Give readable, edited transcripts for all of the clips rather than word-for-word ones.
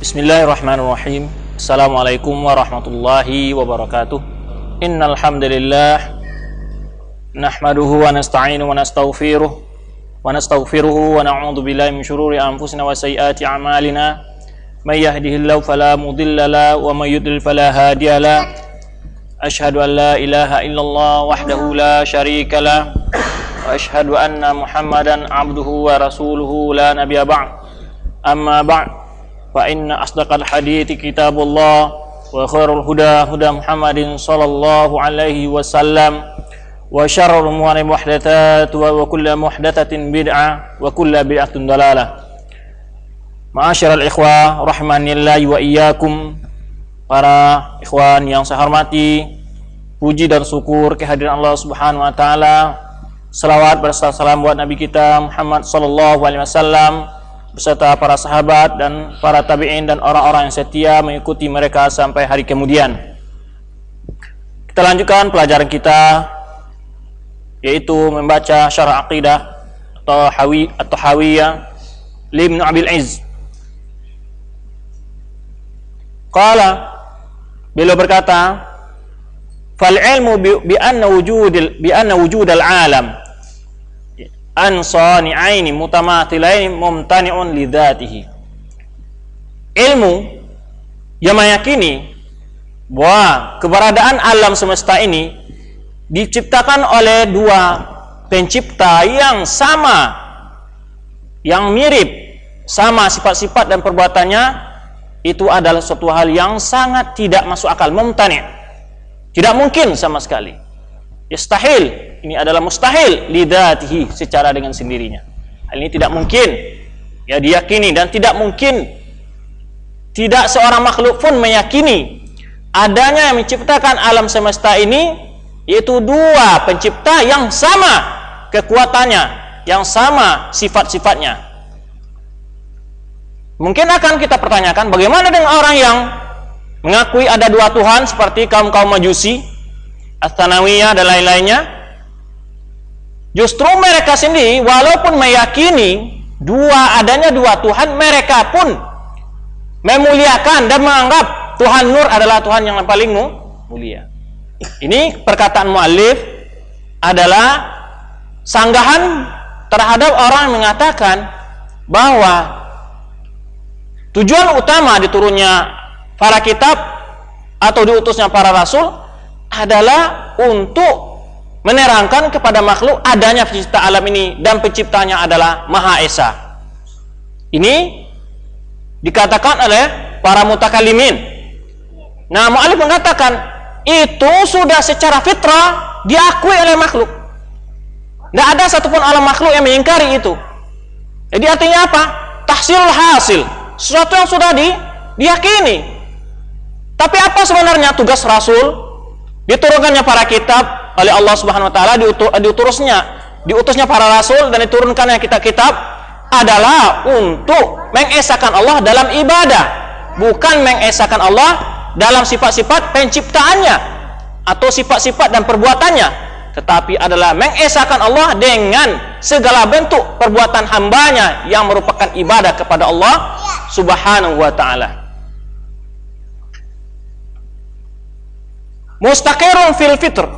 Bismillahirrahmanirrahim. Assalamualaikum warahmatullahi wabarakatuh. Innal hamdalillah nahmaduhu wa nasta'inu wa nastaghfiruh wa na'udzu billahi min shururi anfusina wa sayyiati a'malina. May yahdihillahu fala mudilla lahu wa may yudlil fala hadiya lahu. Asyhadu an la ilaha illallah wahdahu la syarika lahu wa asyhadu anna Muhammadan abduhu wa rasuluhu la nabiyya ba'd. Amma ba'd. Fa inna asdaqal hadithi kitabullah wa khairul huda huda Muhammadin sallallahu alaihi wasallam wa syarrul umuri muhdatsatuha wa kullu muhdatsatin bid'ah wa kullu bid'atin dalalah. Ma'asyiral ikhwah rahmanillahi wa iyyakum. Para ikhwan yang saya hormati, puji dan syukur kehadiran Allah Subhanahu wa taala. Selawat berserta salam buat Nabi kita Muhammad sallallahu alaihi wasallam beserta para sahabat dan para tabi'in dan orang-orang yang setia mengikuti mereka sampai hari kemudian. Kita lanjutkan pelajaran kita, yaitu membaca syarah aqidah atau hawiyah Ibnu Abil Izz. Qala, beliau berkata, fal ilmu bi anna wujudal alam an sani'aini mutamathilaini mumtani'un li dzatihi. Ilmu yang meyakini bahwa keberadaan alam semesta ini diciptakan oleh dua pencipta yang sama, yang mirip, sama sifat-sifat dan perbuatannya, itu adalah suatu hal yang sangat tidak masuk akal, mumtani', tidak mungkin sama sekali. Yastahil, ini adalah mustahil lidzatihi, secara dengan sendirinya. Hal ini tidak mungkin ya diyakini, dan tidak mungkin, tidak seorang makhluk pun meyakini adanya yang menciptakan alam semesta ini, yaitu dua pencipta yang sama kekuatannya, yang sama sifat-sifatnya. Mungkin akan kita pertanyakan, bagaimana dengan orang yang mengakui ada dua Tuhan seperti kaum-kaum Majusi, Ats-Tsanawiyah dan lain-lainnya? Justru mereka sendiri walaupun meyakini adanya dua Tuhan, mereka pun memuliakan dan menganggap Tuhan Nur adalah Tuhan yang paling mulia. Ini perkataan muallif adalah sanggahan terhadap orang yang mengatakan bahwa tujuan utama diturunnya para kitab atau diutusnya para rasul adalah untuk menerangkan kepada makhluk adanya pencipta alam ini, dan penciptanya adalah Maha Esa. Ini dikatakan oleh para mutakalimin. Nah, mu'alif mengatakan itu sudah secara fitrah diakui oleh makhluk. Tidak ada satupun alam makhluk yang mengingkari itu. Jadi artinya apa? Tahsilul hasil, sesuatu yang sudah diyakini. Tapi apa sebenarnya tugas rasul? Diturunkannya para kitab oleh Allah Subhanahu wa taala, diutusnya para rasul dan diturunkannya kitab-kitab adalah untuk mengesahkan Allah dalam ibadah, bukan mengesahkan Allah dalam sifat-sifat penciptaannya atau sifat-sifat dan perbuatannya, tetapi adalah mengesahkan Allah dengan segala bentuk perbuatan hambanya yang merupakan ibadah kepada Allah Subhanahu wa taala. Mustaqirun fil fitr.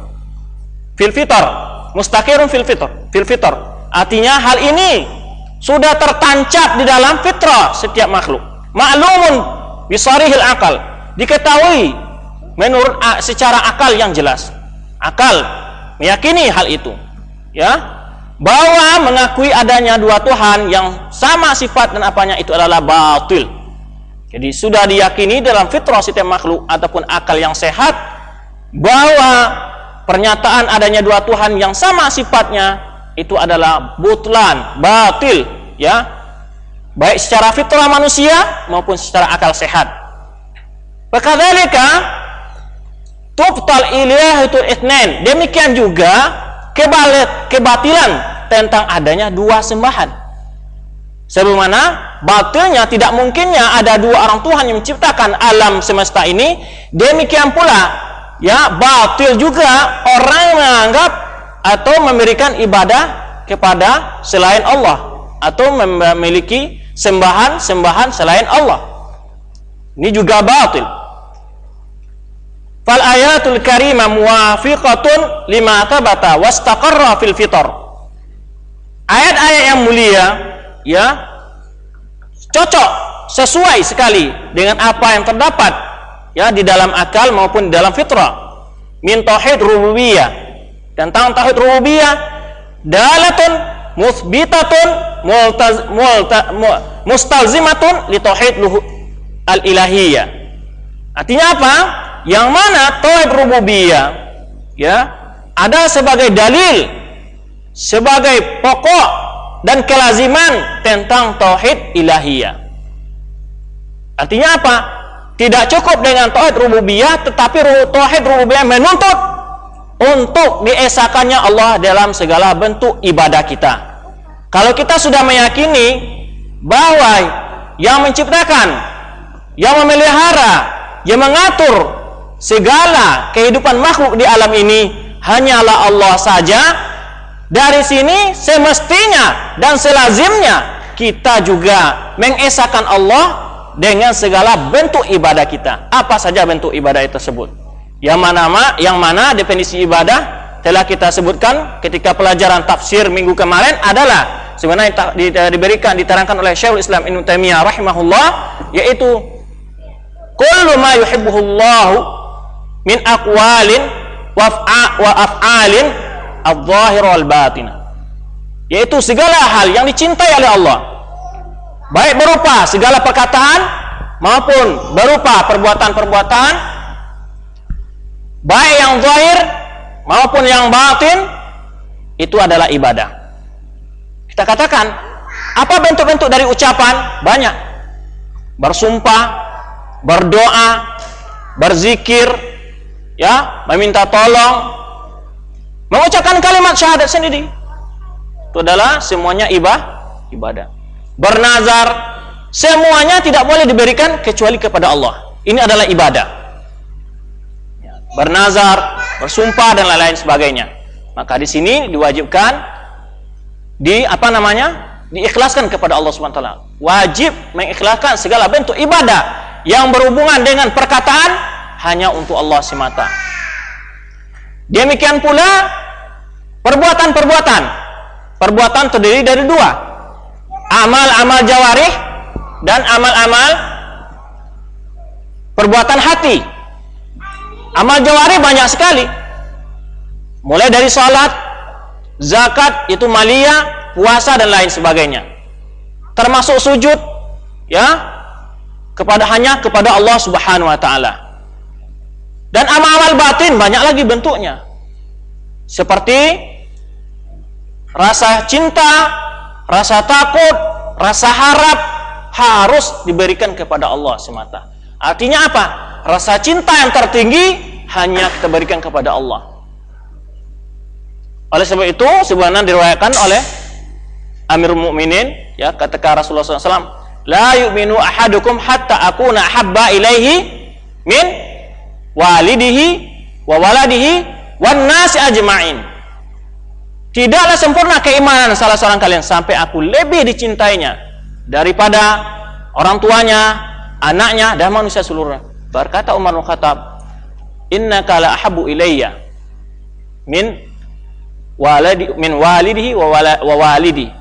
Artinya hal ini sudah tertancap di dalam fitrah setiap makhluk. Ma'lumun bisarihil akal, diketahui menurut secara akal yang jelas. Akal meyakini hal itu, ya, bahwa mengakui adanya dua Tuhan yang sama sifat dan apanya itu adalah batil. Jadi sudah diyakini dalam fitrah setiap makhluk ataupun akal yang sehat bahwa pernyataan adanya dua Tuhan yang sama sifatnya itu adalah butlan, batil, ya, baik secara fitrah manusia maupun secara akal sehat. Fakadzalika tubtal ilahatul itsnain, demikian juga kebatilan tentang adanya dua sembahan. Sebagaimana batilnya tidak mungkinnya ada dua orang Tuhan yang menciptakan alam semesta ini, demikian pula ya batil juga orang menganggap atau memberikan ibadah kepada selain Allah atau memiliki sembahan-sembahan selain Allah. Ini juga batil. Fal ayatul karimah muwafiqatun lima thabata wastaqarra fil fitar. Ayat-ayat yang mulia ya cocok, sesuai sekali dengan apa yang terdapat ya di dalam akal maupun di dalam fitrah. Min tauhid rububiyah, tentang tauhid rububiyah, dalatun muthbitatun mustalzimatun li tauhid al-ilahiyah. Artinya apa? Yang mana tauhid rububiyah ya ada sebagai dalil, sebagai pokok dan kelaziman tentang tauhid ilahiyah. Artinya apa? Tidak cukup dengan tauhid rububiyah, tetapi tauhid rububiyah menuntut untuk diesakannya Allah dalam segala bentuk ibadah kita. Kalau kita sudah meyakini bahwa yang menciptakan, yang memelihara, yang mengatur segala kehidupan makhluk di alam ini hanyalah Allah saja, dari sini semestinya dan selazimnya kita juga mengesahkan Allah dengan segala bentuk ibadah kita. Apa saja bentuk ibadah tersebut? Yang mana definisi ibadah telah kita sebutkan ketika pelajaran tafsir minggu kemarin adalah sebenarnya diterangkan oleh Syekhul Islam Ibnu Taimiyah rahimahullah, yaitu kullu ma yuhibbuhullahu min aqwalin wa af'alin adh-dhahir wal batin, yaitu segala hal yang dicintai oleh Allah, baik berupa segala perkataan maupun berupa perbuatan-perbuatan, baik yang zahir maupun yang batin, itu adalah ibadah. Kita katakan, apa bentuk-bentuk dari ucapan? Banyak. Bersumpah, berdoa, berzikir, ya, meminta tolong, mengucapkan kalimat syahadat sendiri. Itu adalah semuanya ibadah. Bernazar, semuanya tidak boleh diberikan kecuali kepada Allah. Ini adalah ibadah. Bernazar, bersumpah dan lain-lain sebagainya. Maka di sini diwajibkan diikhlaskan kepada Allah Subhanahu wa taala. Wajib mengikhlaskan segala bentuk ibadah yang berhubungan dengan perkataan hanya untuk Allah semata. Demikian pula perbuatan-perbuatan. Perbuatan terdiri dari dua. Amal-amal jawarih dan amal-amal perbuatan hati. Amal jawarih banyak sekali. Mulai dari salat, zakat, itu maliyah, puasa dan lain sebagainya. Termasuk sujud ya, hanya kepada Allah Subhanahu wa taala. Dan amal-amal batin banyak lagi bentuknya. Seperti rasa cinta, rasa takut, rasa harap harus diberikan kepada Allah semata. Artinya apa? Rasa cinta yang tertinggi hanya kita berikan kepada Allah. Oleh sebab itu, sebenarnya diriwayatkan oleh Amirul Mukminin, ya, ketika Rasulullah SAW, la yu'minu ahadukum hatta akuna habba ilaihi min walidihi wa waladihi wan nasi ajma'in. Tidaklah sempurna keimanan salah seorang kalian sampai aku lebih dicintainya daripada orang tuanya, anaknya, dan manusia seluruhnya. Berkata Umar bin Khattab, innaka la ahabbu ilayya min walidihi wa walidi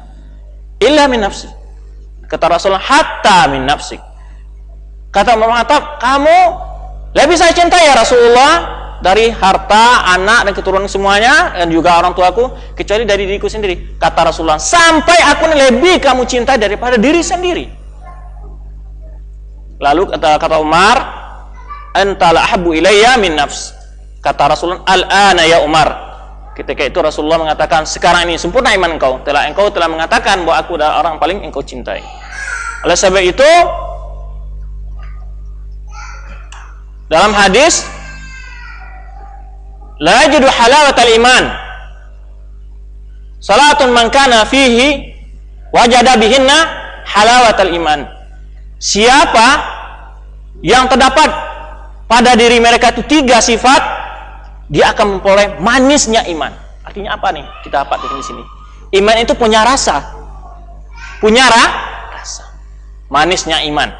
illa min nafsi. Kata Rasulullah, hatta min nafsi. Kata Umar bin Khattab, kamu lebih saya cintai ya Rasulullah dari harta, anak dan keturunan semuanya, dan juga orang tuaku, kecuali dari diriku sendiri. Kata Rasulullah, sampai aku lebih kamu cintai daripada diri sendiri. Lalu kata Umar, anta la ahabbu ilayya min nafs. Kata Rasulullah, al-ana ya Umar. Ketika itu Rasulullah mengatakan, sekarang ini sempurna iman engkau telah mengatakan bahwa aku adalah orang paling engkau cintai. Oleh sebab itu, dalam hadis, la yajidu halawatal iman salatun man kana fihi wajada bihinna halawatal iman. Siapa yang terdapat pada diri mereka itu 3 sifat, dia akan memperoleh manisnya iman. Artinya apa nih? Kita dapat di sini. Iman itu punya rasa. Punya rasa. Manisnya iman.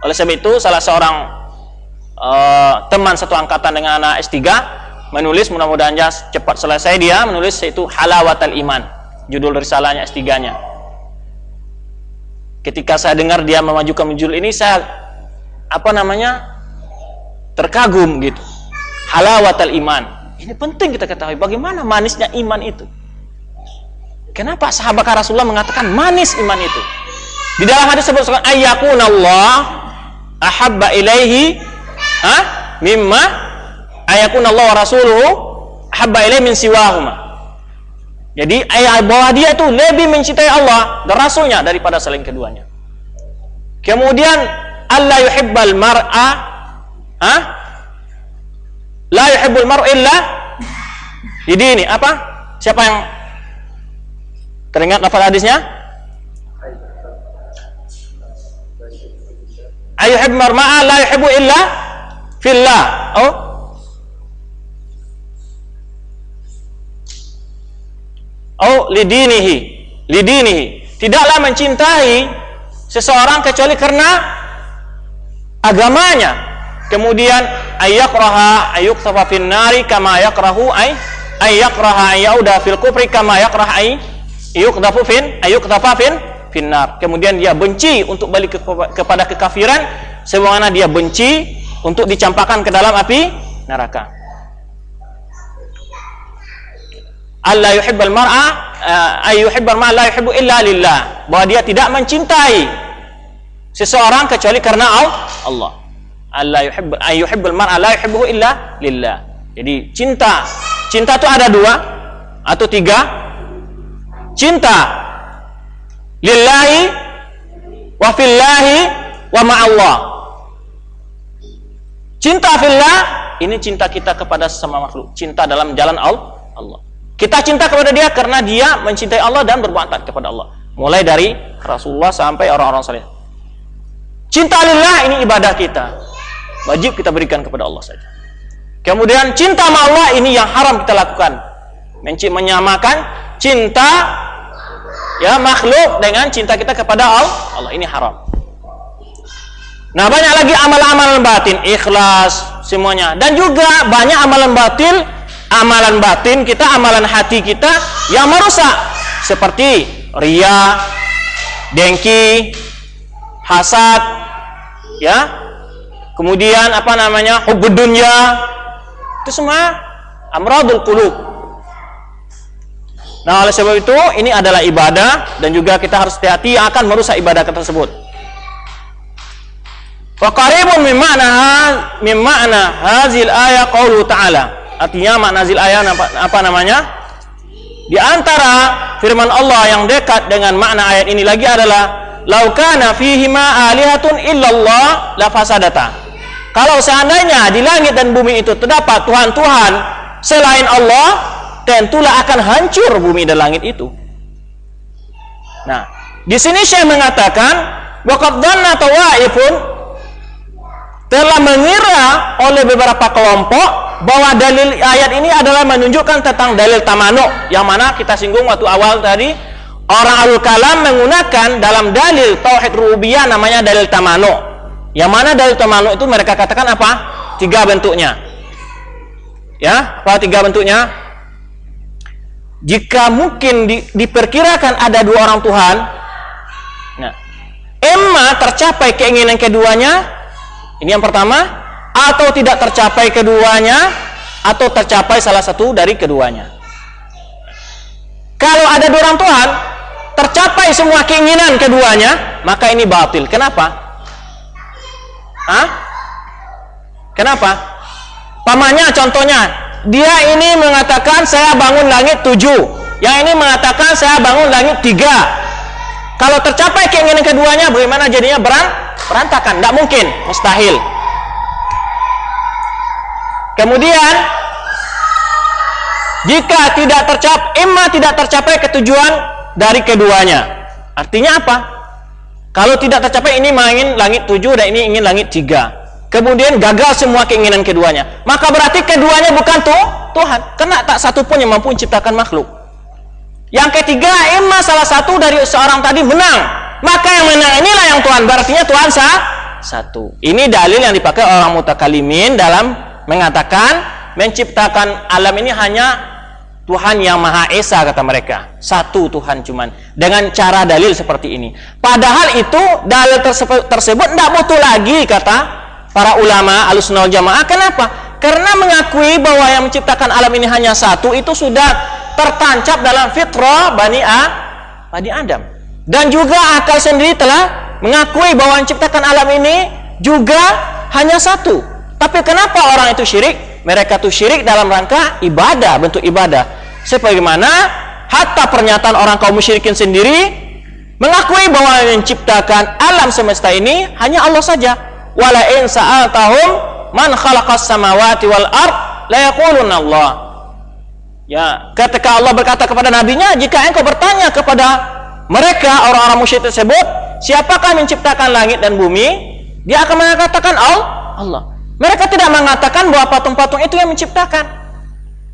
Oleh sebab itu salah seorang teman satu angkatan dengan anak S3 menulis, mudah-mudahan cepat selesai, dia menulis yaitu Halawatul Iman, judul risalahnya S3-nya. Ketika saya dengar dia memajukan judul ini, saya terkagum gitu. Halawatul Iman. Ini penting kita ketahui bagaimana manisnya iman itu. Kenapa sahabat Rasulullah mengatakan manis iman itu? Di dalam hadis disebutkan ayyakunallah ahabba ilaihi mimma ayakunallahu wa rasuluhu ahabba ilaihi min siwahuma. Jadi bahwa dia itu lebih mencintai Allah dan Rasulnya daripada selain keduanya. Kemudian Allah yuhibbal mar'a la yuhibbul mar'u illa lidini. Apa? Siapa yang teringat lafaz hadisnya? Ayuhib mar'a la yuhibbu illa fillah. Lidinihi. Tidaklah mencintai seseorang kecuali karena agamanya. Kemudian ayyakraha ayyuqtafa fin nari kama yakrahu ayyakraha ayyauda fil kufri kama yakrah ayyuqtafa fin nar. Kemudian dia benci untuk balik kepada kekafiran sebagaimana dia benci untuk dicampakkan ke dalam api neraka. Allah yuhibbal mar'a ayyuhibbal mar'a la yuhibbu illa lillah, bahwa dia tidak mencintai seseorang kecuali karena Allah. Allah ayyuhibbal mar'a la yuhibbu illa lillah. Jadi cinta itu ada 2 atau 3. Cinta lillahi wa fillahi wa ma'allah. Cinta fillah ini cinta kita kepada sesama makhluk, cinta dalam jalan Allah. Kita cinta kepada dia karena dia mencintai Allah dan berbuat taat kepada Allah. Mulai dari Rasulullah sampai orang-orang saleh. Cinta lillah ini ibadah kita. Wajib kita berikan kepada Allah saja. Kemudian cinta sama Allah ini yang haram kita lakukan. Menyamakan cinta makhluk dengan cinta kita kepada Allah. Ini haram. Nah, banyak lagi amalan-amalan batin, ikhlas semuanya. Dan juga banyak amalan batin kita, amalan hati kita yang merusak, seperti riya, dengki, hasad, kemudian hubbud dunya. Itu semua amradul qulub. Nah, oleh sebab itu ini adalah ibadah dan juga kita harus hati-hati yang akan merusak ibadah tersebut. Wa qaribun min ma'na hazil ayat qaulu ta'ala. Artinya makna zil ayat di antara firman Allah yang dekat dengan makna ayat ini lagi adalah lau kana fihima alihatun illallah la fasadata. Kalau seandainya di langit dan bumi itu terdapat tuhan-tuhan selain Allah, tentulah akan hancur bumi dan langit itu. Nah, di sini Syekh mengatakan waqad dhanna tawaifun, telah mengira oleh beberapa kelompok bahwa dalil ayat ini adalah menunjukkan tentang dalil tamanu, yang mana kita singgung waktu awal tadi. Orang Ahlul Kalam menggunakan dalam dalil tauhid rububiyah namanya dalil tamanu, yang mana dalil tamanu itu mereka katakan apa? 3 bentuknya. Apa 3 bentuknya? Jika mungkin diperkirakan ada 2 orang Tuhan, nah, emma tercapai keinginan keduanya, ini yang pertama, atau tidak tercapai keduanya, atau tercapai salah satu dari keduanya. Kalau ada 2 orang Tuhan, tercapai semua keinginan keduanya, maka ini batil. Kenapa? Kenapa? Pamannya contohnya, dia ini mengatakan saya bangun langit 7, yang ini mengatakan saya bangun langit 3. Kalau tercapai keinginan keduanya, bagaimana jadinya? Berantakan, tidak mungkin, mustahil. Kemudian jika tidak tercapai ketujuan dari keduanya, artinya apa? Kalau tidak tercapai, ini ingin langit 7 dan ini ingin langit 3, kemudian gagal semua keinginan keduanya, maka berarti keduanya bukan Tuhan, karena tak satu pun yang mampu menciptakan makhluk. Yang ketiga, salah satu dari seorang tadi menang, maka yang menang inilah yang Tuhan, berarti Tuhan satu. Ini dalil yang dipakai orang mutakalimin dalam mengatakan menciptakan alam ini hanya Tuhan yang Maha Esa, kata mereka. Satu Tuhan cuman. Dengan cara dalil seperti ini. Padahal itu dalil tersebut tidak butuh lagi, kata para ulama Ahlussunnah wal Jamaah. Kenapa? Karena mengakui bahwa yang menciptakan alam ini hanya satu itu sudah tertancap dalam fitrah Bani Adam. Dan juga akal sendiri telah mengakui bahwa menciptakan alam ini juga hanya satu. Tapi kenapa orang itu syirik? Mereka itu syirik dalam rangka ibadah, bentuk ibadah. Sebagaimana hatta pernyataan orang kaum musyrikin sendiri mengakui bahwa yang menciptakan alam semesta ini hanya Allah saja. Wala in sa'altahum man khalaqas samawati wal ard la yaquluna Allah. Ya, ketika Allah berkata kepada nabinya, jika engkau bertanya kepada mereka orang-orang musyrik tersebut, siapakah menciptakan langit dan bumi? Dia akan mengatakan Allah. Mereka tidak mengatakan bahwa patung-patung itu yang menciptakan.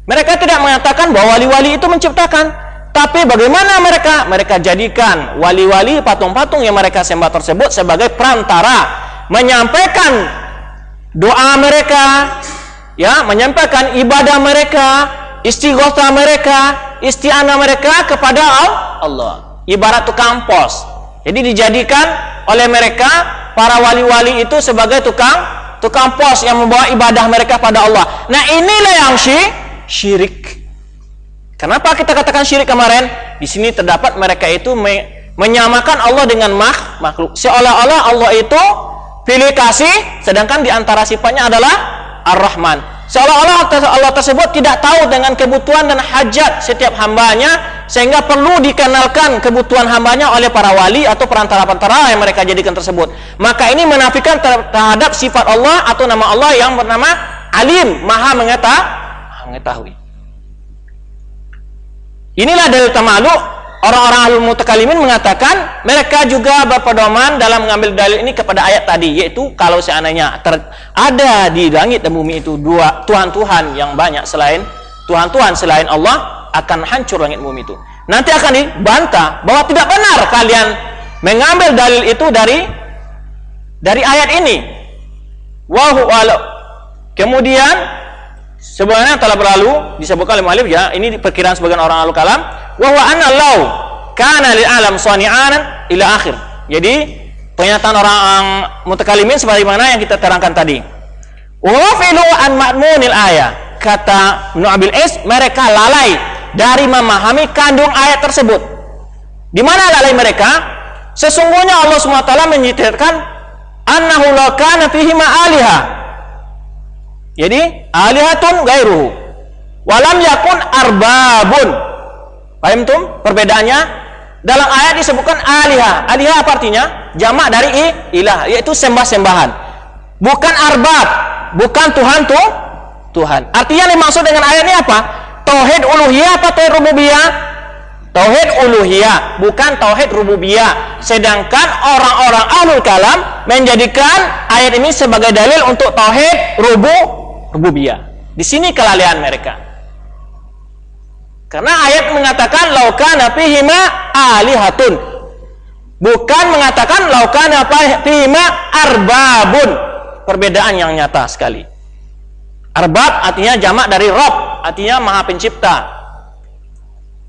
Mereka tidak mengatakan bahwa wali-wali itu menciptakan. Tapi bagaimana mereka? Mereka jadikan wali-wali, patung-patung yang mereka sembah tersebut sebagai perantara menyampaikan doa mereka, ya, menyampaikan ibadah mereka, istighotsah mereka, isti'anah mereka kepada Allah. Ibarat tukang pos. Jadi dijadikan oleh mereka para wali-wali itu sebagai tukang pos yang membawa ibadah mereka pada Allah. Nah, inilah yang syirik. Kenapa kita katakan syirik kemarin? Di sini terdapat mereka itu menyamakan Allah dengan makhluk. Seolah-olah Allah itu pilih kasih, sedangkan di antara sifatnya adalah Ar-Rahman. Seolah-olah Allah tersebut tidak tahu dengan kebutuhan dan hajat setiap hambanya, sehingga perlu dikenalkan kebutuhan hambanya oleh para wali atau perantara-perantara yang mereka jadikan tersebut. Maka ini menafikan terhadap sifat Allah atau nama Allah yang bernama Alim, Maha mengetahui. Inilah dalil tamaluk. Orang-orang ahlul mutakalimin mengatakan mereka juga berpedoman dalam mengambil dalil ini kepada ayat tadi, yaitu kalau seandainya ada di langit dan bumi itu dua Tuhan-Tuhan yang banyak selain Tuhan-Tuhan selain Allah, akan hancur langit bumi itu. Nanti akan dibantah bahwa tidak benar kalian mengambil dalil itu dari ayat ini. Kemudian sebenarnya telah berlalu disebutkan oleh mu'allif, ya, ini perkiraan sebagian orang ahlul kalam, wa huwa anna law kana lil alam sani'an ila akhir. Jadi pernyataan orang mutakalimin sebagaimana yang kita terangkan tadi. Wa filu an ma'munil ayat. Kata Ibnu Abil Is, mereka lalai dari memahami kandung ayat tersebut. Di mana lalai mereka? Sesungguhnya Allah SWT menyitirkan annahu law kana fihi ma'aliha. Jadi alihatun gairuhu walam yakun arbabun. Paham tuh perbedaannya? Dalam ayat disebutkan alihah. Alihah apa artinya? Jamak dari ilah, yaitu sembah-sembahan. Bukan arbab, bukan Tuhan. Artinya yang dimaksud dengan ayat ini apa? Tauhid uluhiyah apa tauhid rububiyah? Tauhid uluhiyah, bukan tauhid rububiyah. Sedangkan orang-orang ahlul kalam menjadikan ayat ini sebagai dalil untuk tauhid rububiyah. Di sini kelalaian mereka. Karena ayat mengatakan laukana fihima alihatun, bukan mengatakan laukana fihima arbabun. Perbedaan yang nyata sekali. Arbab artinya jamak dari Rabb, artinya Maha Pencipta.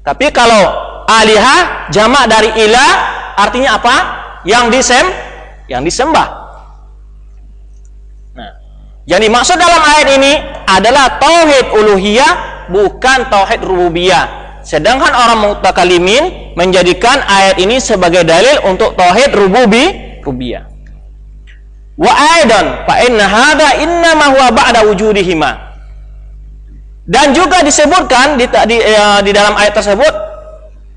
Tapi kalau alihah jamak dari ilah, artinya apa? Yang disembah. Nah, yang dimaksud dalam ayat ini adalah tauhid uluhiyah, bukan tauhid rububiyah. Sedangkan orang mutakalimin menjadikan ayat ini sebagai dalil untuk tauhid rububiyah. Wa aidan fa inna hadza innama huwa ba'da wujudihima. Dan juga disebutkan di dalam ayat tersebut,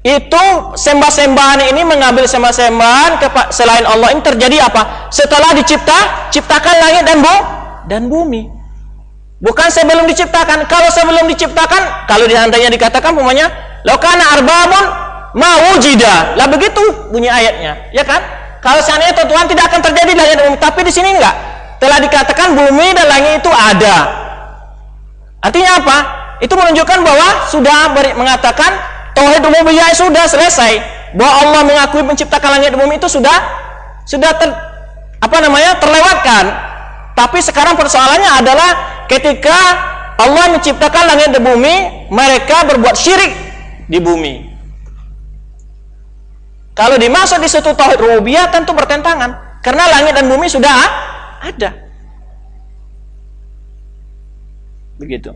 itu sembah-sembahan ini, mengambil sembah-sembahan selain Allah ini terjadi apa? Setelah diciptakan langit dan bumi. Bukan sebelum diciptakan. Kalau sebelum diciptakan, kalau diantainya dikatakan umpamanya laukana arbabun ma wujida. Lah begitu bunyi ayatnya, ya kan? Kalau seandainya Tuhan tidak akan terjadi langit dan bumi, tapi di sini enggak. Telah dikatakan bumi dan langit itu ada. Artinya apa? Itu menunjukkan bahwa sudah mengatakan tauhid rububiyah sudah selesai. Bahwa Allah mengakui menciptakan langit dan bumi itu sudah terlewatkan. Tapi sekarang persoalannya adalah ketika Allah menciptakan langit dan bumi, mereka berbuat syirik di bumi. Kalau dimaksud di situ tauhid rububiyah tentu bertentangan, karena langit dan bumi sudah ada. Begitu.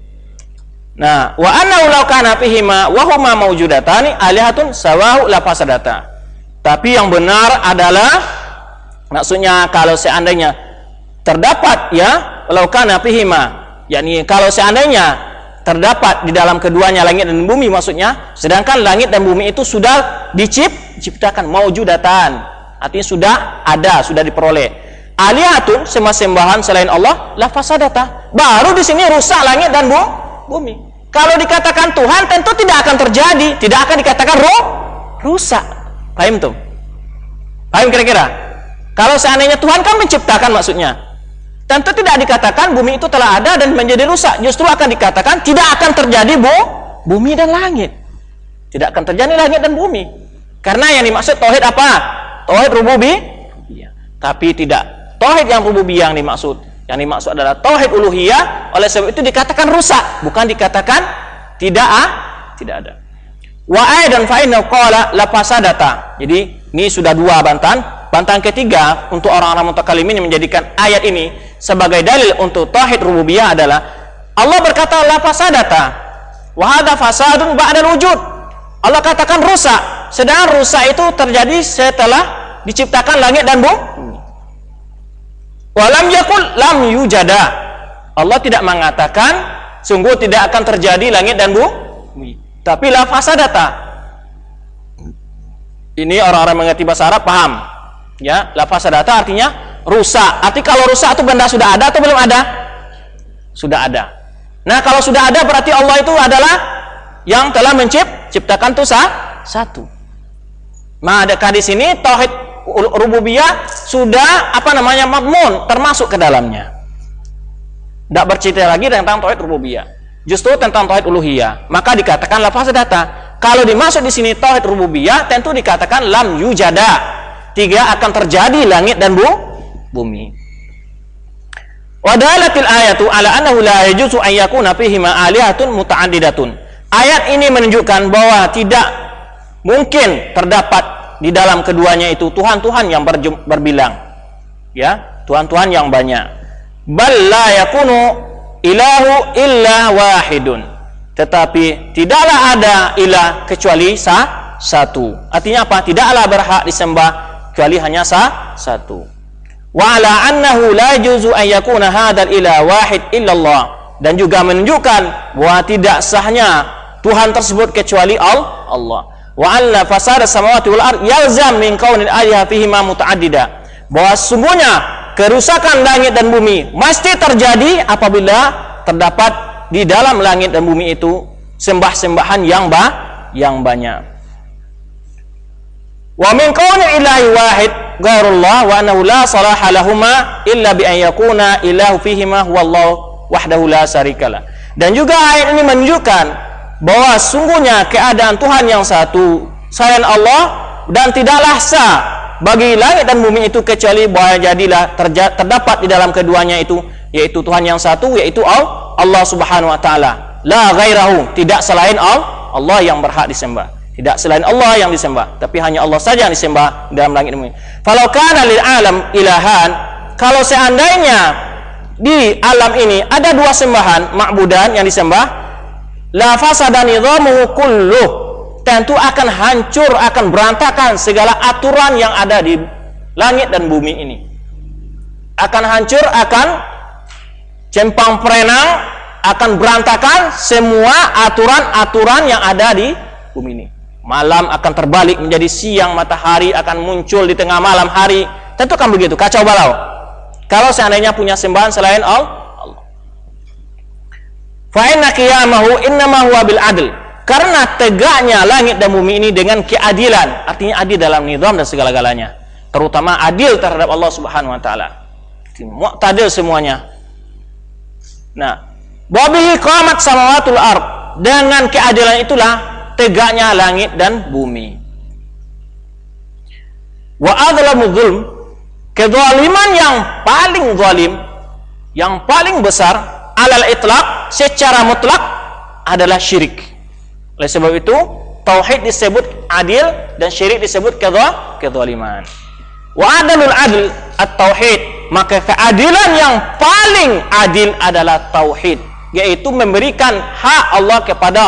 Nah, wa annahu law kana fihima wa huma mawjudatani alihatun sawahu la fasadata. Tapi yang benar adalah, maksudnya kalau seandainya terdapat law kana fihima, yakni kalau seandainya terdapat di dalam keduanya langit dan bumi, maksudnya sedangkan langit dan bumi itu sudah diciptakan mawjudatan, artinya sudah ada, sudah diperoleh. Alihatun, sembahan selain Allah, la fasadata, baru di sini rusak langit dan bumi. Kalau dikatakan Tuhan tentu tidak akan terjadi, tidak akan dikatakan rusak. Paham tuh? Paham kira-kira? Kalau seandainya Tuhan kan menciptakan, maksudnya tentu tidak dikatakan bumi itu telah ada dan menjadi rusak. Justru akan dikatakan tidak akan terjadi bumi dan langit. Tidak akan terjadi langit dan bumi. Karena yang dimaksud tauhid apa? Tauhid rububiyah. Tapi tidak tauhid yang rububiyah yang dimaksud. Yang dimaksud adalah tauhid uluhiyah. Oleh sebab itu dikatakan rusak, bukan dikatakan tidak ada. Wa aidan fa inna qala la fasadata. Jadi ini sudah dua bantahan. Bantahan ketiga untuk orang-orang mutakallimin yang menjadikan ayat ini sebagai dalil untuk tauhid rububiyah adalah Allah berkata la fasadata wa hadza fasadun ba'dal wujud. Allah katakan rusak, sedangkan rusak itu terjadi setelah diciptakan langit dan bumi. Walam yakul lam yujada. Allah tidak mengatakan sungguh tidak akan terjadi langit dan bumi, tapi la fasadata. Ini orang-orang mengerti bahasa Arab paham. Ya, la fasadata artinya rusak. Arti kalau rusak itu benda sudah ada atau belum ada? Sudah ada. Nah, kalau sudah ada berarti Allah itu adalah yang telah menciptakan itu satu. Nah, di sini tauhid rububiyah sudah madmun termasuk ke dalamnya. Tidak bercerita lagi tentang tauhid rububiyah, justru tentang tauhid uluhiyah. Maka dikatakan la fasadata. Kalau dimaksud di sini tauhid rububiyah, tentu dikatakan lam yujada. Tidak akan terjadi langit dan bumi. Wadalatil ayatu ala annahu la yajuzu an yakuna fihi ma alihatun muta'addidatun. Ayat ini menunjukkan bahwa tidak mungkin terdapat di dalam keduanya itu Tuhan-Tuhan yang berbilang, ya, Tuhan-Tuhan yang banyak. Bal la yakunu ilahu illa wahidun. Tetapi tidaklah ada ilah kecuali satu. Artinya apa? Tidaklah berhak disembah kecuali hanya satu. Wa ala annahu la yajuzu an yakuna hadzal ilah wahid illallah. Dan juga menunjukkan bahwa tidak sahnya Tuhan tersebut kecuali Allah. Wa alla fasada samawati wal ard yalzam min kaunil aliha fihi ma muta'addida. Bahwa sesungguhnya kerusakan langit dan bumi mesti terjadi apabila terdapat di dalam langit dan bumi itu sembah-sembahan yang banyak. Wa min kaunil ilahi wahid ghairullah wa annahu la salaha lahuma illa bi an yakuna ilahu fihi ma huwa Allah wahdahu la syarikalah. Dan juga ayat ini menunjukkan bahwa sungguhnya keadaan Tuhan yang satu selain Allah, dan tidaklah sah bagi langit dan bumi itu kecuali bahwa jadilah terdapat di dalam keduanya itu, yaitu Tuhan yang satu, yaitu Allah Subhanahu wa taala. La ghairahu, tidak selain Allah yang berhak disembah. Tidak selain Allah yang disembah, tapi hanya Allah saja yang disembah dalam langit dan bumi. Falau kana lil alam ilahan, kalau seandainya di alam ini ada dua sembahan ma'budan yang disembah, la fasada nidhamuhu kulluh, tentu akan hancur, akan berantakan segala aturan yang ada di langit dan bumi ini. Akan hancur, akan cempang perenang, akan berantakan semua aturan-aturan yang ada di bumi ini. Malam akan terbalik menjadi siang, matahari akan muncul di tengah malam hari. Tentu kan begitu, kacau balau. Kalau seandainya punya sembahan selain Allah. Fa inna qiyamahu innama huwa bil adl. Karena tegaknya langit dan bumi ini dengan keadilan, artinya adil dalam nizam dan segala-galanya, terutama adil terhadap Allah Subhanahu wa taala. Mu'tadil semuanya. Nah, wabihi qamat samawatul ard, dengan keadilan itulah tegaknya langit dan bumi. Wa adzlamu dzulm, kezaliman yang paling zalim, yang paling besar alal itlaq, secara mutlak adalah syirik. Oleh sebab itu tauhid disebut adil dan syirik disebut kezaliman. Wa adalul adl at-tauhid, maka keadilan yang paling adil adalah tauhid, yaitu memberikan hak Allah kepada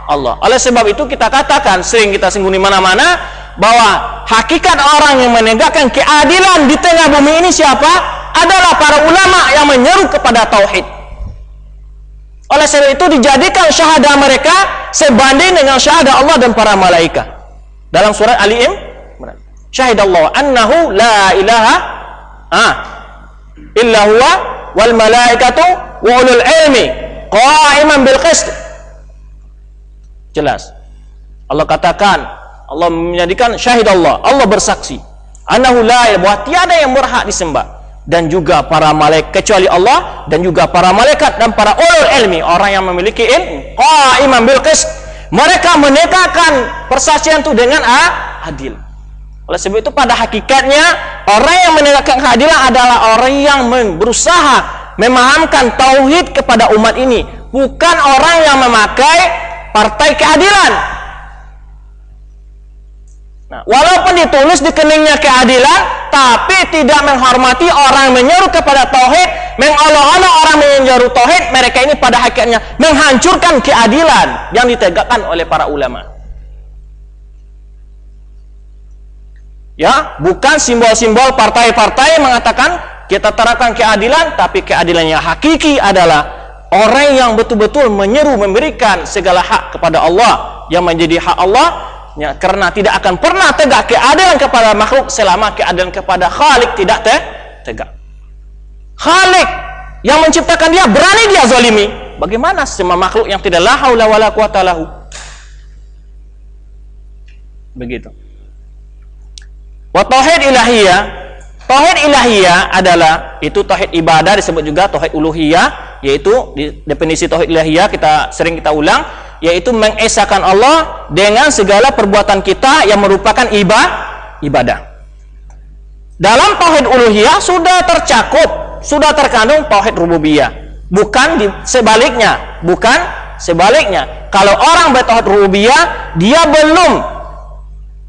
Allah. Oleh sebab itu kita katakan, sering kita singgung di mana-mana, bahwa hakikat orang yang menegakkan keadilan di tengah bumi ini siapa? Adalah para ulama yang menyeru kepada tauhid. Oleh sebab itu dijadikan syahadah mereka sebanding dengan syahadah Allah dan para malaikat. Dalam surat Ali Imran, syahidallahu annahu la ilaha illa huwa wal malaikatu wa ulul ilmi qa'iman bil qist. Jelas. Allah katakan, Allah menjadikan syahid Allah bersaksi, annahu la ilaha, bahwa tiada yang berhak disembah, dan juga para malaikat kecuali Allah, dan juga para malaikat dan para ulul ilmi, orang yang memiliki ilmu, qa'iman bil qist, mereka menegakkan persaksian itu dengan adil. Oleh sebab itu pada hakikatnya orang yang menegakkan keadilan adalah orang yang berusaha memahamkan tauhid kepada umat ini, bukan orang yang memakai partai keadilan. Nah, walaupun ditulis di keningnya keadilan, tapi tidak menghormati orang menyeru kepada tauhid, mengolok-olok orang menyeru tauhid, mereka ini pada hakikatnya menghancurkan keadilan yang ditegakkan oleh para ulama. Ya, bukan simbol-simbol partai-partai mengatakan kita terapkan keadilan, tapi keadilan yang hakiki adalah orang yang betul-betul menyeru memberikan segala hak kepada Allah yang menjadi hak Allah, ya, karena tidak akan pernah tegak keadilan kepada makhluk selama keadilan kepada Khalik tidak tegak. Khalik yang menciptakan dia berani dia zalimi, bagaimana semua makhluk yang tidak la haula wala quwata lahu? Begitu. Wa tauhid ilahiyah, tauhid ilahiyah adalah itu tauhid ibadah, disebut juga tauhid uluhiyah, yaitu di definisi tauhid ilahiyah kita sering kita ulang, yaitu mengesahkan Allah dengan segala perbuatan kita yang merupakan ibadah. Dalam tauhid uluhiyah sudah tercakup, sudah terkandung tauhid rububiyah, bukan sebaliknya, bukan sebaliknya. Kalau orang bertauhid rububiyah, dia belum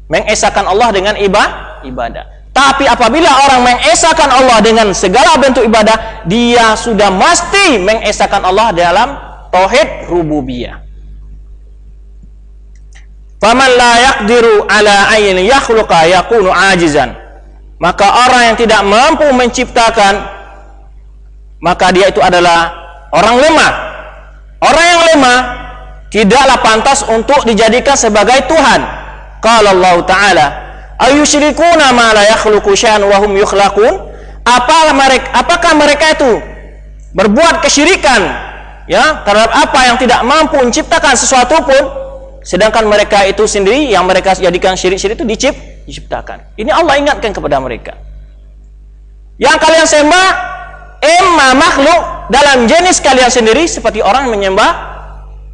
mengesahkan Allah dengan ibadah. Tapi apabila orang mengesahkan Allah dengan segala bentuk ibadah, dia sudah mesti mengesahkan Allah dalam tauhid rububiyah. Faman la yaqdiru ala ayin yakhluqa yakunu ajizan. Maka orang yang tidak mampu menciptakan, maka dia itu adalah orang lemah. Orang yang lemah tidaklah pantas untuk dijadikan sebagai Tuhan. Qala Allah Ta'ala, ayusyrikuna ma la yakhluqu syai'an wa hum yukhlaqun? Apakah mereka itu berbuat kesyirikan, ya, terhadap apa yang tidak mampu menciptakan sesuatu pun, sedangkan mereka itu sendiri yang mereka jadikan syirik-syirik itu diciptakan. Ini Allah ingatkan kepada mereka. Yang kalian sembah emma makhluk dalam jenis kalian sendiri, seperti orang menyembah,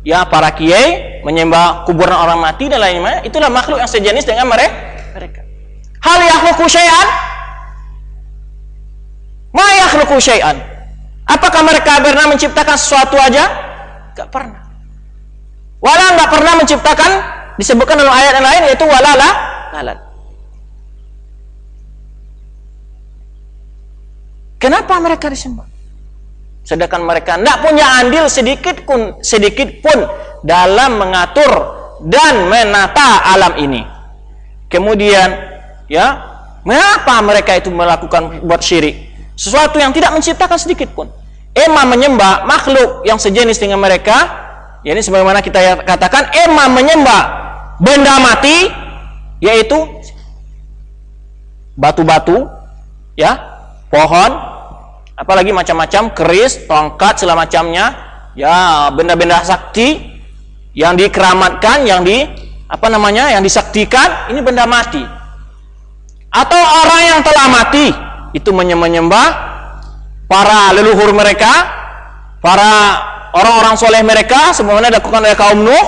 ya, para kiai, menyembah kuburan orang mati dan lain-lain, itulah makhluk yang sejenis dengan mereka. Hal yakhluqu syai'an? Ma yakhluqu syai'an? Apakah mereka pernah menciptakan sesuatu aja? Enggak pernah. Wala enggak pernah menciptakan, disebutkan dalam ayat yang lain, yaitu wala lalat. Kenapa mereka disembah? Sedangkan mereka tidak punya andil sedikit pun dalam mengatur dan menata alam ini. Kemudian, ya, mengapa mereka itu melakukan buat syirik? Sesuatu yang tidak menciptakan sedikit pun. Emang menyembah makhluk yang sejenis dengan mereka, ya, ini sebagaimana kita katakan, emang menyembah benda mati, yaitu batu-batu, ya, pohon, apalagi macam-macam, keris, tongkat, segala macamnya, ya, benda-benda sakti yang dikeramatkan, yang yang disaktikan, ini benda mati. Atau orang yang telah mati itu menyembah para leluhur mereka, para orang-orang soleh mereka, sebagaimana dilakukan oleh kaum Nuh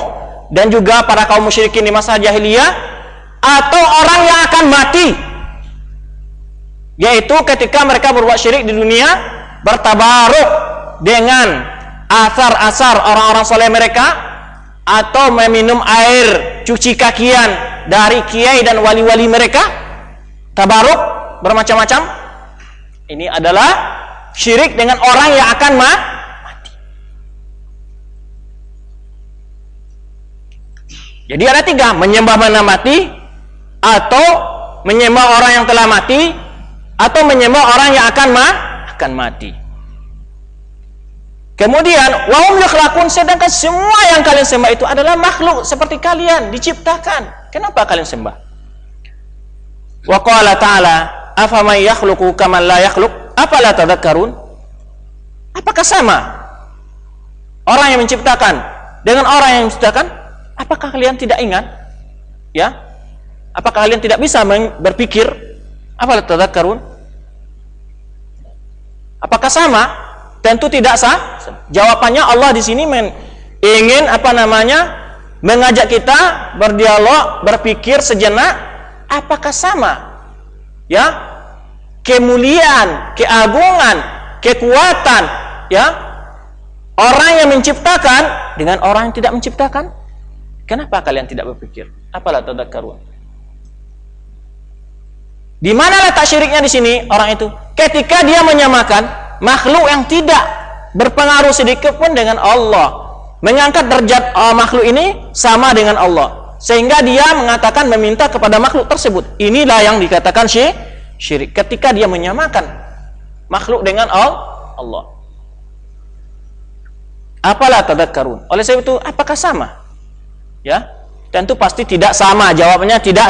dan juga para kaum musyrikin di masa jahiliyah, atau orang yang akan mati. Yaitu ketika mereka berbuat syirik di dunia, bertabaruk dengan asar-asar orang-orang soleh mereka, atau meminum air cuci kakian dari kiai dan wali-wali mereka, tabaruk bermacam-macam. Ini adalah syirik dengan orang yang akan mati. Jadi ada tiga: menyembah benda mati, atau menyembah orang yang telah mati, atau menyembah orang yang akan mati. Kemudian wahum yukhlaqun, sedangkan semua yang kalian sembah itu adalah makhluk seperti kalian, diciptakan. Kenapa kalian sembah? Wa qala ta'ala afaman yakhluqu kaman la yakhluq afala tadhakkarun. Apakah sama orang yang menciptakan dengan orang yang menciptakan? Apakah kalian tidak ingat? Ya? Apakah kalian tidak bisa berpikir? Afala tadhakkarun? Apakah sama? Tentu tidak sah. Jawabannya Allah di sini ingin mengajak kita berdialog, berpikir sejenak. Apakah sama? Ya, kemuliaan, keagungan, kekuatan, ya, orang yang menciptakan dengan orang yang tidak menciptakan. Kenapa kalian tidak berpikir? Apalah tadakkarun? Di mana letak syiriknya di sini orang itu? Ketika dia menyamakan makhluk yang tidak berpengaruh sedikit pun dengan Allah, mengangkat derajat makhluk ini sama dengan Allah, sehingga dia mengatakan meminta kepada makhluk tersebut. Inilah yang dikatakan syirik, ketika dia menyamakan makhluk dengan Allah. Apalah tadakkarun? Oleh sebab itu, apakah sama? Ya, tentu pasti tidak sama. Jawabannya tidak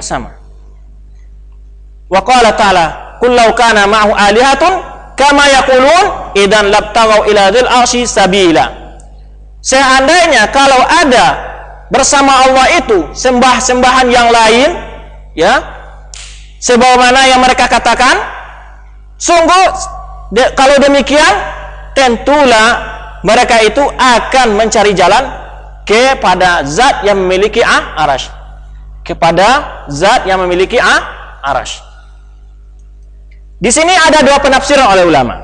sama. Wa qala ta'ala qul law kana ma'hu alihatun kama yaqulun idan labtaghaw ila dzil arsy sabila. Seandainya kalau ada bersama Allah itu sembah-sembahan yang lain, ya, sebagaimana yang mereka katakan, sungguh kalau demikian tentulah mereka itu akan mencari jalan kepada zat yang memiliki arasy, kepada zat yang memiliki arasy. Di sini ada dua penafsiran oleh ulama.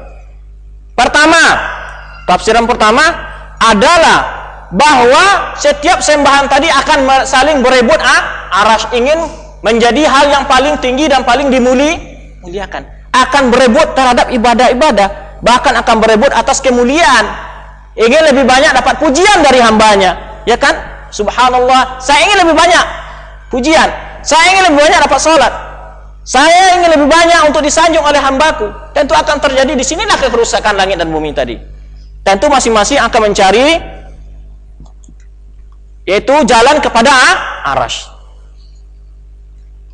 Tafsiran pertama adalah bahwa setiap sembahan tadi akan saling berebut arasy, ingin menjadi hal yang paling tinggi dan paling dimuliakan. Akan berebut terhadap ibadah-ibadah, bahkan akan berebut atas kemuliaan. Ingin lebih banyak dapat pujian dari hambanya, ya kan? Subhanallah, saya ingin lebih banyak pujian, saya ingin lebih banyak dapat salat, saya ingin lebih banyak untuk disanjung oleh hambaku. Tentu akan terjadi di sinilah kerusakan langit dan bumi tadi. Tentu masing-masing akan mencari yaitu jalan kepada arasy.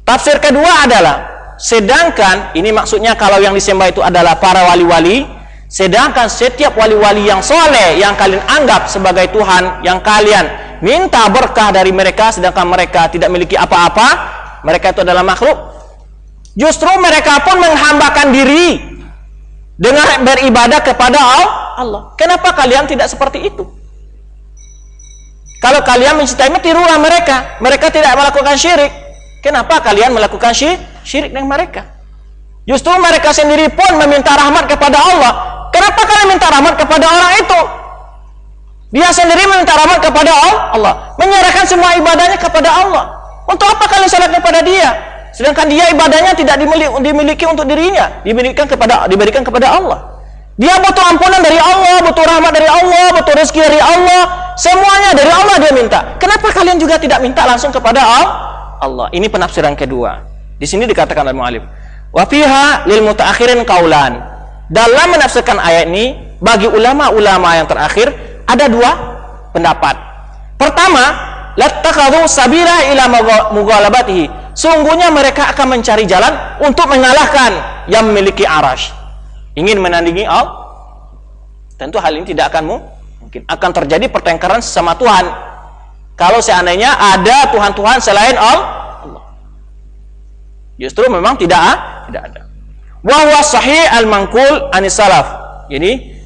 Tafsir kedua adalah, sedangkan ini maksudnya kalau yang disembah itu adalah para wali-wali, sedangkan setiap wali-wali yang soleh yang kalian anggap sebagai Tuhan, yang kalian minta berkah dari mereka, sedangkan mereka tidak memiliki apa-apa, mereka itu adalah makhluk, justru mereka pun menghambakan diri dengan beribadah kepada Allah. Kenapa kalian tidak seperti itu? Kalau kalian mencintai, tirulah mereka. Mereka tidak melakukan syirik. Kenapa kalian melakukan syirik dengan mereka? Justru mereka sendiri pun meminta rahmat kepada Allah. Kenapa kalian minta rahmat kepada orang itu? Dia sendiri meminta rahmat kepada Allah, menyerahkan semua ibadahnya kepada Allah. Untuk apa kalian salat kepada dia? Sedangkan dia ibadahnya tidak dimiliki untuk dirinya, diberikan kepada Allah. Dia butuh ampunan dari Allah, butuh rahmat dari Allah, butuh rezeki dari Allah, semuanya dari Allah dia minta. Kenapa kalian juga tidak minta langsung kepada Allah? Ini penafsiran kedua. Di sini dikatakan oleh mu'allif, wa fiha lil mutaakhirin qaulan. Dalam menafsirkan ayat ini, bagi ulama-ulama yang terakhir ada dua pendapat. Pertama, lattakhadhu sabila ila mughalabatihi. Sungguhnya mereka akan mencari jalan untuk mengalahkan yang memiliki arasy, ingin menandingi Allah. Tentu hal ini tidak akan mungkin. Akan terjadi pertengkaran sesama Tuhan kalau seandainya ada Tuhan-Tuhan selain Allah. Justru memang tidak ada. Wa huwa sahih al-manqul anis salaf. Ini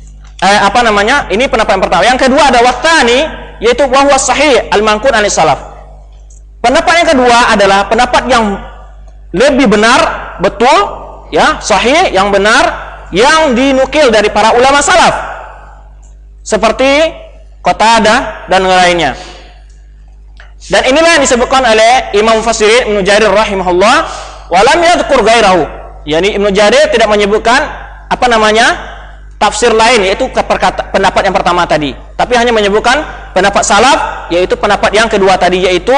ini pendapat yang pertama. Yang kedua ada wathani, yaitu wa huwa sahih al-manqul anis salaf. Pendapat yang kedua adalah pendapat yang lebih benar betul, ya, sahih, yang benar, yang dinukil dari para ulama salaf seperti Qatadah dan lainnya. Dan inilah yang disebutkan oleh Imam Mufassirin Ibnu Jarir rahimahullah, walam yadhkur ghairahu. Yani Ibnu Jarir tidak menyebutkan tafsir lain, yaitu pendapat yang pertama tadi, tapi hanya menyebutkan pendapat salaf, yaitu pendapat yang kedua tadi, yaitu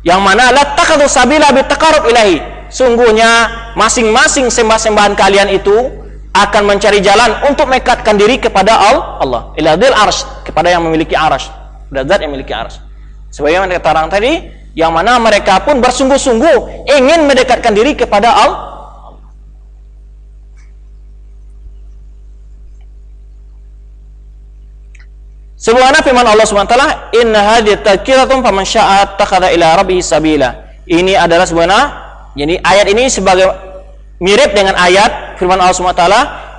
yang mana la takhudhu sabila bitaqarrub ilahi. Sungguhnya masing-masing sembah-sembahan kalian itu akan mencari jalan untuk mendekatkan diri kepada Allah, ila dzil arsy, kepada yang memiliki arsy, pada zat yang memiliki arsy. Sebagaimana keterangan tadi, yang mana mereka pun bersungguh-sungguh ingin mendekatkan diri kepada Allah. Sebagaimana firman Allah SWT, inna hadhihi tadhkiratun faman syaa'a attakhadha ila rabbih sabila. Ini adalah sebenarnya, jadi ayat ini sebagai mirip dengan ayat firman Allah SWT,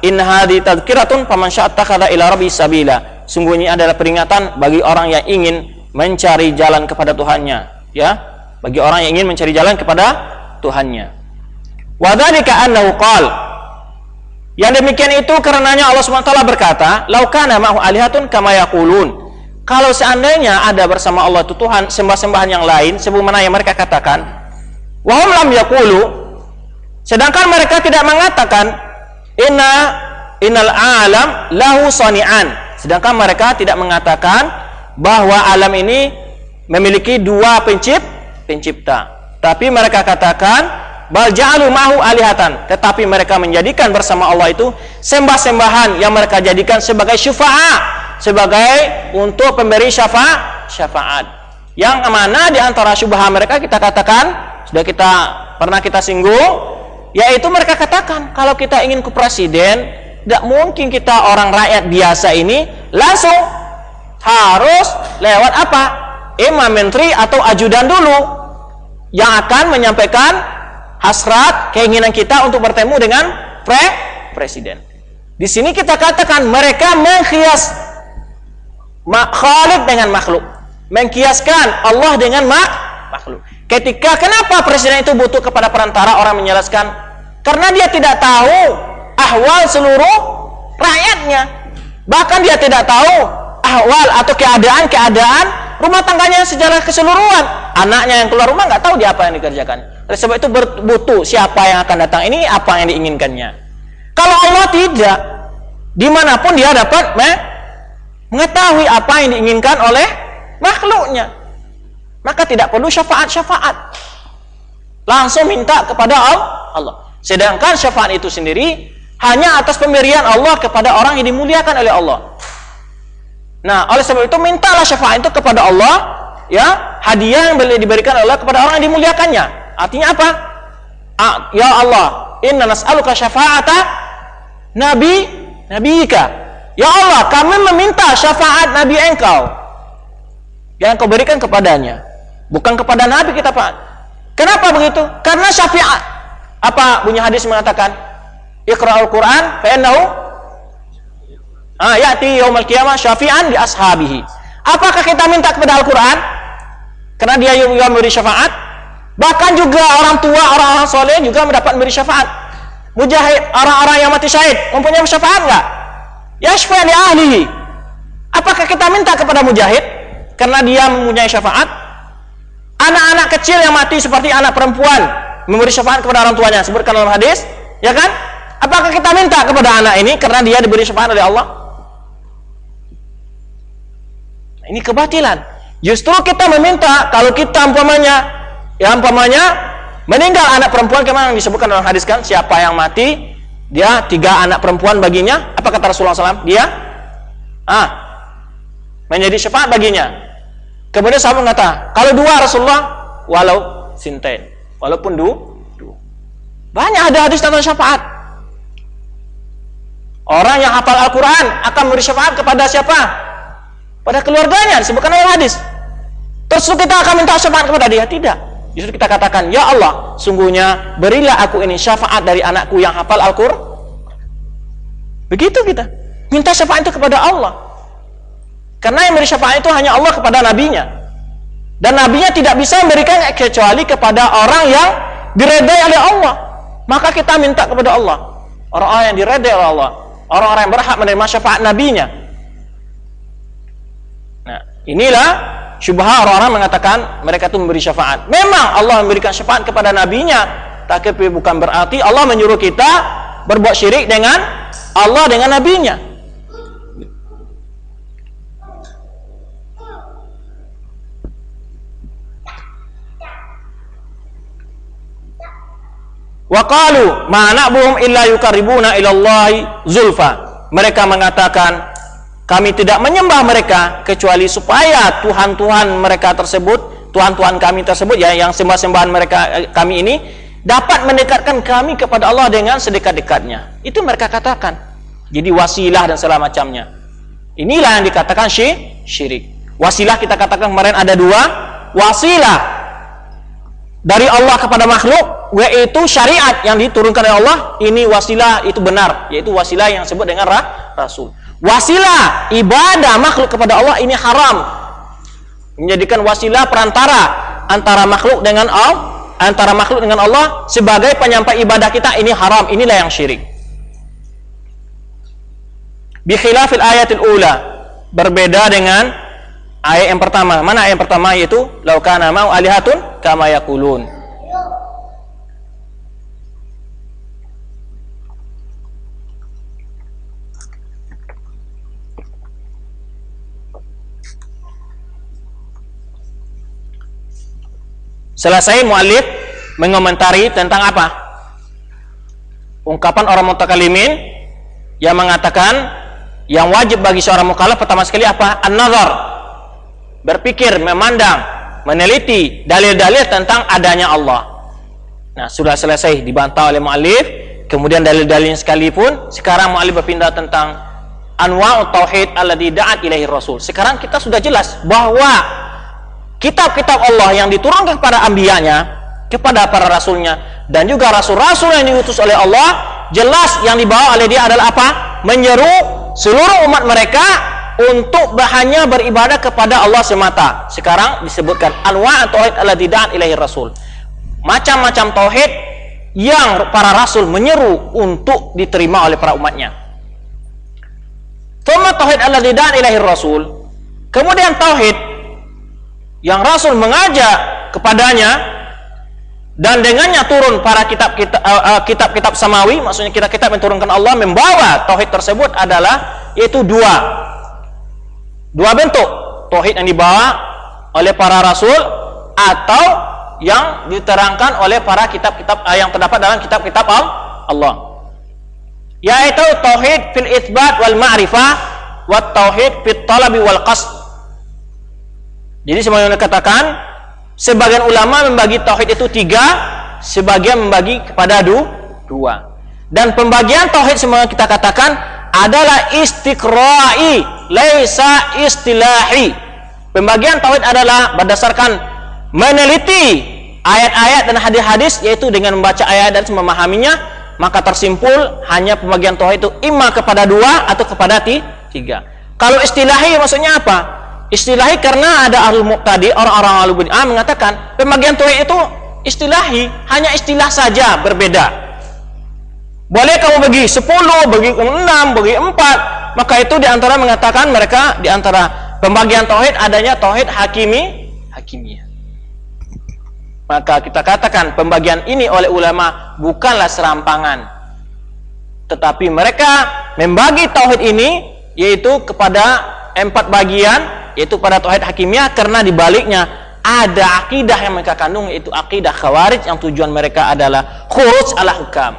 inna hadhihi tadhkiratun faman syaa'a attakhadha ila rabbih sabila. Sungguhnya adalah peringatan bagi orang yang ingin mencari jalan kepada Tuhannya, ya, bagi orang yang ingin mencari jalan kepada Tuhannya. Wa dzalika annahu qala, yang demikian itu karenanya Allah SWT berkata, laukana ma'hu alihatun kama yaqulun. Kalau seandainya ada bersama Allah itu Tuhan sembah-sembahan yang lain sebagaimana yang mereka katakan, wa hum lam yaqulu, sedangkan mereka tidak mengatakan innal alam lahu sani'an, sedangkan mereka tidak mengatakan bahwa alam ini memiliki dua pencipta, tapi mereka katakan bal ja'alu ma'hu alihatan, tetapi mereka menjadikan bersama Allah itu sembah-sembahan yang mereka jadikan sebagai syufa'a, sebagai untuk pemberi syafaat. Yang mana di antara syubhat mereka kita katakan, sudah pernah kita singgung, yaitu mereka katakan kalau kita ingin ke presiden, tidak mungkin kita orang rakyat biasa ini langsung, harus lewat apa? Imam menteri atau ajudan dulu yang akan menyampaikan hasrat, keinginan kita untuk bertemu dengan presiden. Di sini kita katakan mereka mengkias Khaliq dengan makhluk, mengkiaskan Allah dengan makhluk. Kenapa presiden itu butuh kepada perantara orang menjelaskan? Karena dia tidak tahu ahwal seluruh rakyatnya, bahkan dia tidak tahu ahwal atau keadaan rumah tangganya secara keseluruhan. Anaknya yang keluar rumah nggak tahu dia apa yang dikerjakan. Oleh sebab itu butuh siapa yang akan datang ini, apa yang diinginkannya. Kalau Allah tidak, dimanapun dia dapat mengetahui apa yang diinginkan oleh makhluknya, maka tidak perlu syafaat. Langsung minta kepada Allah. Sedangkan syafaat itu sendiri hanya atas pemberian Allah kepada orang yang dimuliakan oleh Allah. Nah, oleh sebab itu mintalah syafaat itu kepada Allah, ya, hadiah yang boleh diberikan Allah kepada orang yang dimuliakannya. Artinya apa? Ya Allah, inna nas'aluka syafa'ata nabika. Ya Allah, kami meminta syafaat Nabi engkau yang engkau berikan kepadanya, bukan kepada Nabi kita, Pak. Kenapa begitu? Karena syafaat, apa bunyi hadis mengatakan, Iqra'ul Quran fa innahu ya'ti yaumil qiyamah syafi'an li ashabihi. Apakah kita minta kepada Al-Quran karena dia juga memberi syafaat? Bahkan juga orang tua, orang-orang soleh juga mendapat memberi syafaat. Mujahid, orang-orang yang mati syahid, mempunyai syafaat enggak? Yashfa' li ahlihi. Apakah kita minta kepada mujahid karena dia mempunyai syafaat? Anak-anak kecil yang mati seperti anak perempuan memberi syafaat kepada orang tuanya, sebutkan dalam hadis, ya kan? Apakah kita minta kepada anak ini karena dia diberi syafaat oleh Allah? Ini kebatilan. Justru kita meminta kalau kita umpamanya meninggal anak perempuan, kemana yang disebutkan dalam hadis kan, siapa yang mati dia 3 anak perempuan baginya, apa kata Rasulullah SAW? Dia menjadi syafaat baginya. Kemudian sahabat berkata, kalau 2 Rasulullah, walau sintain, walaupun 2. Banyak ada hadis tentang syafaat. Orang yang hafal Al-Quran akan memberi syafaat kepada siapa? Pada keluarganya, disebutkan dalam hadis. Terus kita akan minta syafaat kepada dia? Tidak. Justru kita katakan, ya Allah, sungguhnya berilah aku ini syafaat dari anakku yang hafal Al-Quran. Begitu kita minta syafaat itu kepada Allah, karena yang beri syafaat itu hanya Allah kepada nabinya, dan nabinya tidak bisa memberikan kecuali kepada orang yang diredai oleh Allah. maka kita minta kepada Allah. Orang-orang yang diredai oleh Allah, orang-orang yang berhak menerima syafaat nabinya. Nah, inilah syubhat orang-orang mengatakan mereka itu memberi syafaat. Memang Allah memberikan syafaat kepada nabinya, tapi bukan berarti Allah menyuruh kita berbuat syirik dengan Allah dengan nabinya. Wa qalu ma na'buhum illa yuqarribuna ila Allahi zulfa. Mereka mengatakan kami tidak menyembah mereka kecuali supaya Tuhan-Tuhan mereka tersebut, Tuhan-Tuhan kami tersebut ya, yang sembah-sembahan mereka kami ini dapat mendekatkan kami kepada Allah dengan sedekat-dekatnya. Itu mereka katakan. Jadi wasilah dan segala macamnya. Inilah yang dikatakan syirik. Wasilah kita katakan kemarin ada dua. Wasilah dari Allah kepada makhluk, yaitu syariat yang diturunkan oleh Allah. Ini wasilah itu benar, yaitu wasilah yang disebut dengan rasul. Wasilah ibadah makhluk kepada Allah ini haram. Menjadikan wasilah perantara antara makhluk dengan Allah sebagai penyampai ibadah kita, ini haram. Inilah yang syirik. Bi khilafil ayatil ula, berbeda dengan ayat yang pertama. Mana ayat yang pertama, yaitu law kana ma'u alihatun kama yaqulun. Selesai mu'allif mengomentari tentang apa? Ungkapan orang mutakallimin yang mengatakan yang wajib bagi seorang mukallaf pertama sekali apa? An-nazar, berpikir, memandang, meneliti dalil-dalil tentang adanya Allah. Nah, sudah selesai dibantah oleh mu'allif. Kemudian dalil-dalilnya sekalipun, sekarang mu'allif berpindah tentang anwa'ut tauhid alladzi da'at ilaihi rasul. Sekarang kita sudah jelas bahwa kitab-kitab Allah yang diturunkan kepada anbiyanya, kepada para rasulnya, dan juga rasul-rasul yang diutus oleh Allah, jelas yang dibawa oleh dia adalah apa? Menyeru seluruh umat mereka untuk hanya beribadah kepada Allah semata. Sekarang disebutkan anwa' tauhid alladzi da'at ilaihi rasul. Macam-macam tauhid yang para rasul menyeru untuk diterima oleh para umatnya. Tsumma tauhid alladzi da'at ilaihi rasul. Kemudian tauhid yang Rasul mengajak kepadanya dan dengannya turun para kitab-kitab samawi, maksudnya kitab-kitab yang turunkan Allah, membawa tauhid tersebut adalah yaitu dua bentuk tauhid yang dibawa oleh para rasul atau yang diterangkan oleh para kitab-kitab yang terdapat dalam kitab-kitab Allah, yaitu tauhid fil itsbat wal ma'rifah wa tauhid fit talabi wal qasd. Jadi sebagaimana katakan, sebagian ulama membagi tauhid itu tiga, sebagian membagi kepada dua. Dan pembagian tauhid semua kita katakan adalah istiqra'i, laisa istilahi. Pembagian tauhid adalah berdasarkan meneliti ayat-ayat dan hadis-hadis, yaitu dengan membaca ayat dan memahaminya, maka tersimpul hanya pembagian tauhid itu imma kepada dua atau kepada tiga. Kalau istilahi maksudnya apa? Istilahi karena ada ahlul muqtadi, orang-orang ahlul bid'ah mengatakan pembagian tauhid itu istilahi, hanya istilah saja, berbeda. Boleh kamu bagi 10, bagi 6, bagi 4, maka itu diantara mengatakan mereka diantara pembagian tauhid adanya tauhid hakimiyah. Maka kita katakan pembagian ini oleh ulama bukanlah serampangan, tetapi mereka membagi tauhid ini yaitu kepada 4 bagian, yaitu pada tauhid hakimiyah, karena dibaliknya ada akidah yang mereka kandung, yaitu akidah khawarij yang tujuan mereka adalah khuruj ala hukam.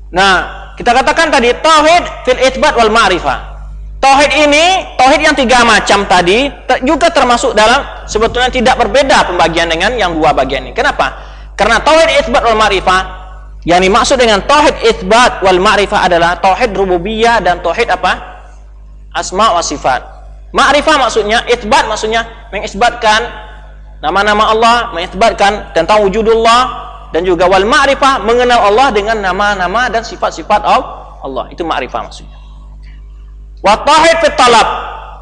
Nah, kita katakan tadi tauhid fil itsbat wal ma'rifah. Tauhid ini, tauhid yang 3 macam tadi juga termasuk dalam, sebetulnya tidak berbeda pembagian dengan yang 2 bagian ini. Kenapa? Karena tauhid itsbat wal ma'rifah yang dimaksud dengan tauhid itsbat wal ma'rifah adalah tauhid rububiyah dan tauhid apa? Asma wa sifat. Ma'rifah maksudnya, itsbat maksudnya mengisbatkan nama-nama Allah, mengisbatkan tentang wujudullah, dan juga wal ma'rifah mengenal Allah dengan nama-nama dan sifat-sifat Allah. Itu ma'rifah maksudnya. Wa tauhid fit talab.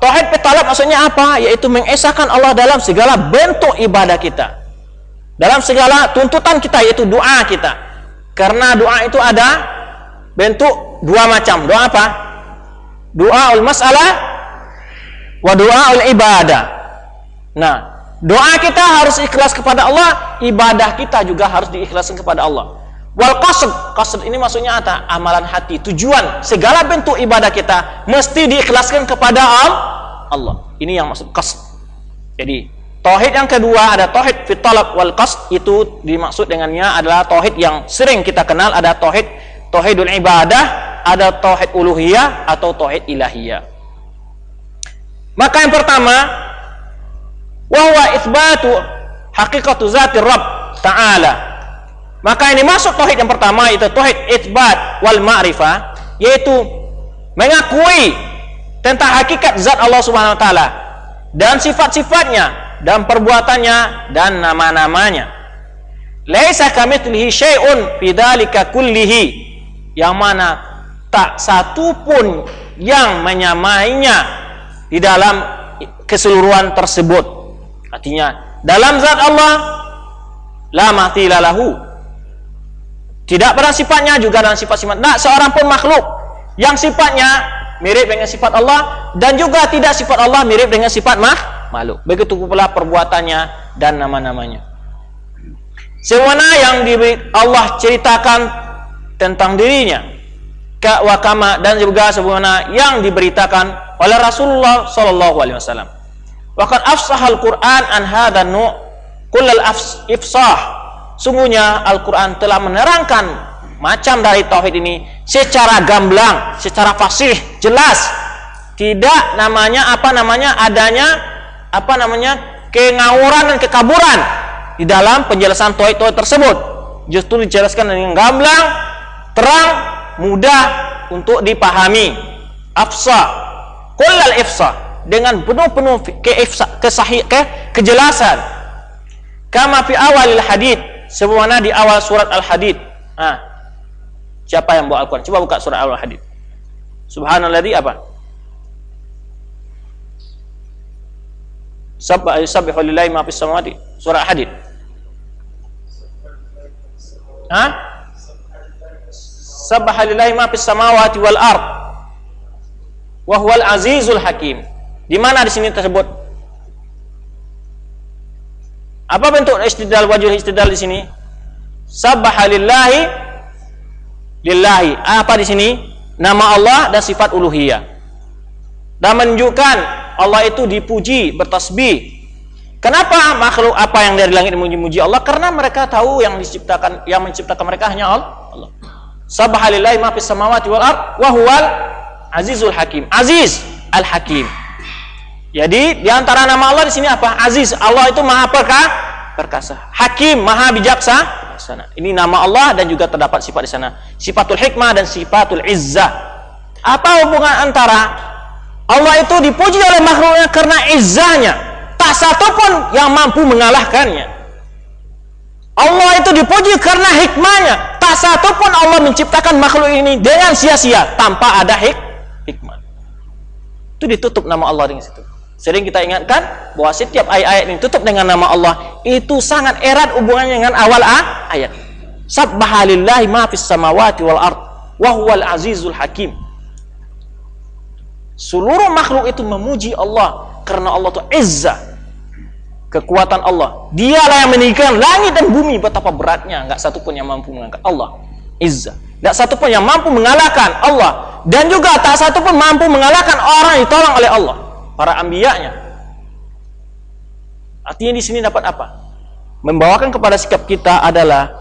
Tauhid fit talab maksudnya apa? Yaitu mengesahkan Allah dalam segala bentuk ibadah kita. dalam segala tuntutan kita, yaitu doa kita. Karena doa itu ada bentuk dua macam. Doa apa? Doaul mas'alah wa doaul ibadah. Nah, doa kita harus ikhlas kepada Allah, ibadah kita juga harus diikhlaskan kepada Allah. Wal qasd ini maksudnya apa? Amalan hati, tujuan segala bentuk ibadah kita mesti diikhlaskan kepada Allah. Ini yang maksud qasd. Jadi tauhid yang kedua ada tauhid fit talab wal qasd, itu dimaksud dengannya adalah tauhid yang sering kita kenal, ada tauhidul ibadah, ada tauhid uluhiyah atau tauhid ilahiyah. Maka yang pertama wa huwa itsbatu haqiqatu zatir Rabb ta'ala. Maka ini masuk tauhid yang pertama, itu tauhid itsbat wal ma'rifah, yaitu mengakui tentang hakikat zat Allah Subhanahu wa taala dan sifat-sifatnya dan perbuatannya dan nama-namanya. Laisa kamitslihi syai'un fi dzalika kullihi, yang mana tak satu pun yang menyamainya di dalam keseluruhan tersebut. Artinya dalam zat Allah la mathila lahu, tidak pada sifatnya juga dalam sifat-sifat. Tidak seorang pun makhluk yang sifatnya mirip dengan sifat Allah, dan juga tidak sifat Allah mirip dengan sifat makhluk. Begitu pula perbuatannya dan nama-namanya. Semua yang Allah ceritakan tentang dirinya, wakama, dan juga sebagaimana yang diberitakan oleh Rasulullah Sallallahu Alaihi Wasallam. Waqad afsahal Quran an hadha nu' kullal ifsah. Sungguhnya Al-Quran telah menerangkan macam dari tauhid ini secara gamblang, secara fasih, jelas. Tidak adanya kengawuran dan kekaburan di dalam penjelasan tauhid tersebut. Justru dijelaskan dengan gamblang, terang, mudah untuk dipahami. Afsah, kullal ifsah, dengan penuh kejelasan. Kama fi awalil hadits, sebagaimana di awal surat Al-Hadid. Siapa yang bawa Al-Quran? Coba buka surat Al-Hadid. Subhanalladzi apa? Sabbihu lillahi ma fis samawati. Surah Al-Hadid. Sabbaha lillahi ma fis samawati wal ard wa huwal azizul hakim. Di mana di sini tersebut? Apa bentuk istidlal, wajh istidlal di sini? Sabbaha lillahi. Apa di sini? Nama Allah dan sifat uluhiyah. Dan menunjukkan Allah itu dipuji, bertasbih. Kenapa makhluk apa yang dari langit memuji Allah? Karena mereka tahu yang menciptakan mereka hanya Allah. Sabbaha lillahi ma fis samawati wal ard wa huwal azizul hakim. Aziz al-hakim. Jadi di antara nama Allah di sini apa? Aziz, Allah itu maha perkasa. Hakim, maha bijaksana. Ini nama Allah dan juga terdapat sifat di sana. Sifatul hikmah dan sifatul izzah. Apa hubungan antara Allah itu dipuji oleh makhluknya karena izzahnya? Tak satu pun yang mampu mengalahkannya. Allah itu dipuji karena hikmahnya. Tak satu pun Allah menciptakan makhluk ini dengan sia-sia tanpa ada hikmah. Itu ditutup nama Allah dengan situ. Sering kita ingatkan bahwa setiap ayat-ayat yang tutup dengan nama Allah itu sangat erat hubungannya dengan awal ayat. Sabbaha lillahi ma fis samawati wal ard wa huwal azizul hakim. Seluruh makhluk itu memuji Allah karena Allah itu izzah, kekuatan Allah. Dialah yang meninggikan langit dan bumi, betapa beratnya, enggak satu pun yang mampu mengangkat Allah. Izzah. Enggak satu pun yang mampu mengalahkan Allah, dan juga tak satu pun mampu mengalahkan orang yang ditolong oleh Allah, para anbiya'nya. Artinya di sini dapat apa? Membawakan kepada sikap kita adalah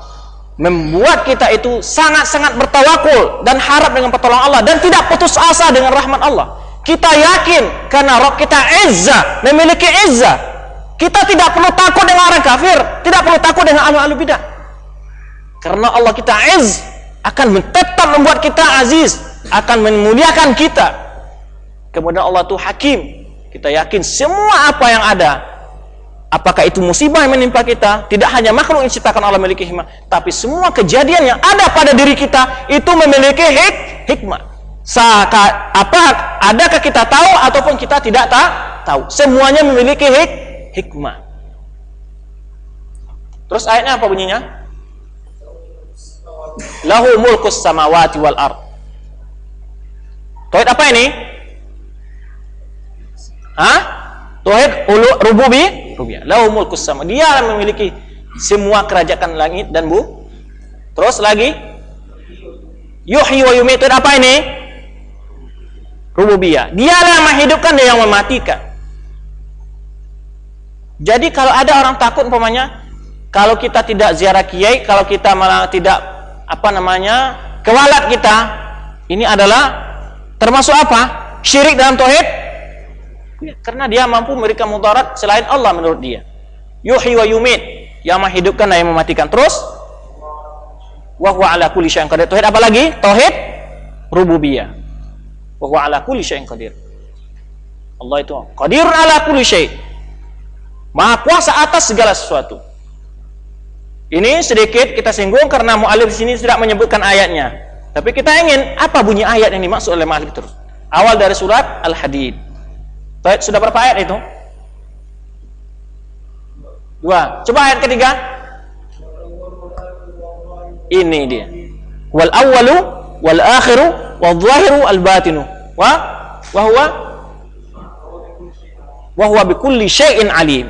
membuat kita itu sangat-sangat bertawakul dan harap dengan pertolongan Allah dan tidak putus asa dengan rahmat Allah. Kita yakin karena Rabb kita izzah, memiliki izzah. Kita tidak perlu takut dengan orang kafir, tidak perlu takut dengan ahli bidah. Karena Allah kita izz, akan tetap membuat kita aziz, akan memuliakan kita. Kemudian Allah itu hakim. Kita yakin semua apa yang ada, apakah itu musibah yang menimpa kita, tidak hanya makhluk yang diciptakan Allah memiliki hikmah, tapi semua kejadian yang ada pada diri kita itu memiliki hikmah. Adakah kita tahu ataupun kita tidak tahu? Semuanya memiliki hikmah. Terus ayatnya apa bunyinya? Lahu mulkus samawati wal ard. Tauhid apa ini? Hah? Tauhid rububiyah. Lahu mulkus sama. Dia yang memiliki semua kerajaan langit dan bumi. Terus lagi yuhyi wa yumiit. Tauhid apa ini? Rububiyah. Dia yang menghidupkan dan yang mematikan. Jadi kalau ada orang takut umpamanya kalau kita tidak ziarah kiai, kalau kita malah tidak kewalat kita, ini adalah termasuk apa? Syirik dalam tauhid. Karena dia mampu memberikan mudarat selain Allah menurut dia. Yuhyi wa yumiit, yang menghidupkan dan yang mematikan. Terus wa huwa ala kulli syai'in qadir. Tauhid apa lagi? Tauhid rububiyah. Wa huwa ala kulli syai'in qadir. Allah itu qadirun ala kulli syai'. Maha kuasa atas segala sesuatu. Ini sedikit kita singgung karena mu'alif di sini tidak menyebutkan ayatnya. Tapi kita ingin apa bunyi ayat yang dimaksud oleh mu'alif terus. Awal dari surat Al-Hadid. Sudah berapa ayat itu? 2. Coba ayat ketiga. Ini dia. Wal awwalu wal akhiru wal zahiru al batinu. Wa huwa bikulli syai'in alim.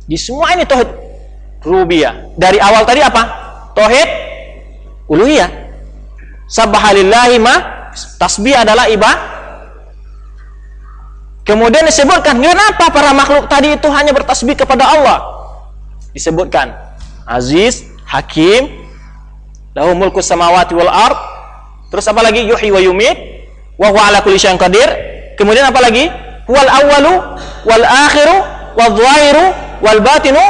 Di semua ini tauhid rububiyah. Dari awal tadi apa? Tauhid uluhiyah. Subhanallahi ma, tasbih adalah ibadah. Kemudian disebutkan kenapa para makhluk tadi itu hanya bertasbih kepada Allah. Disebutkan Aziz, Hakim, lahu mulkus samawati wal ard. Terus apa lagi? Yuhyi wa yumiit, wa huwa ala kulli syai'in qadir. Kemudian apa lagi? Huwal awwalu wal akhiru wal zahiru wal batinu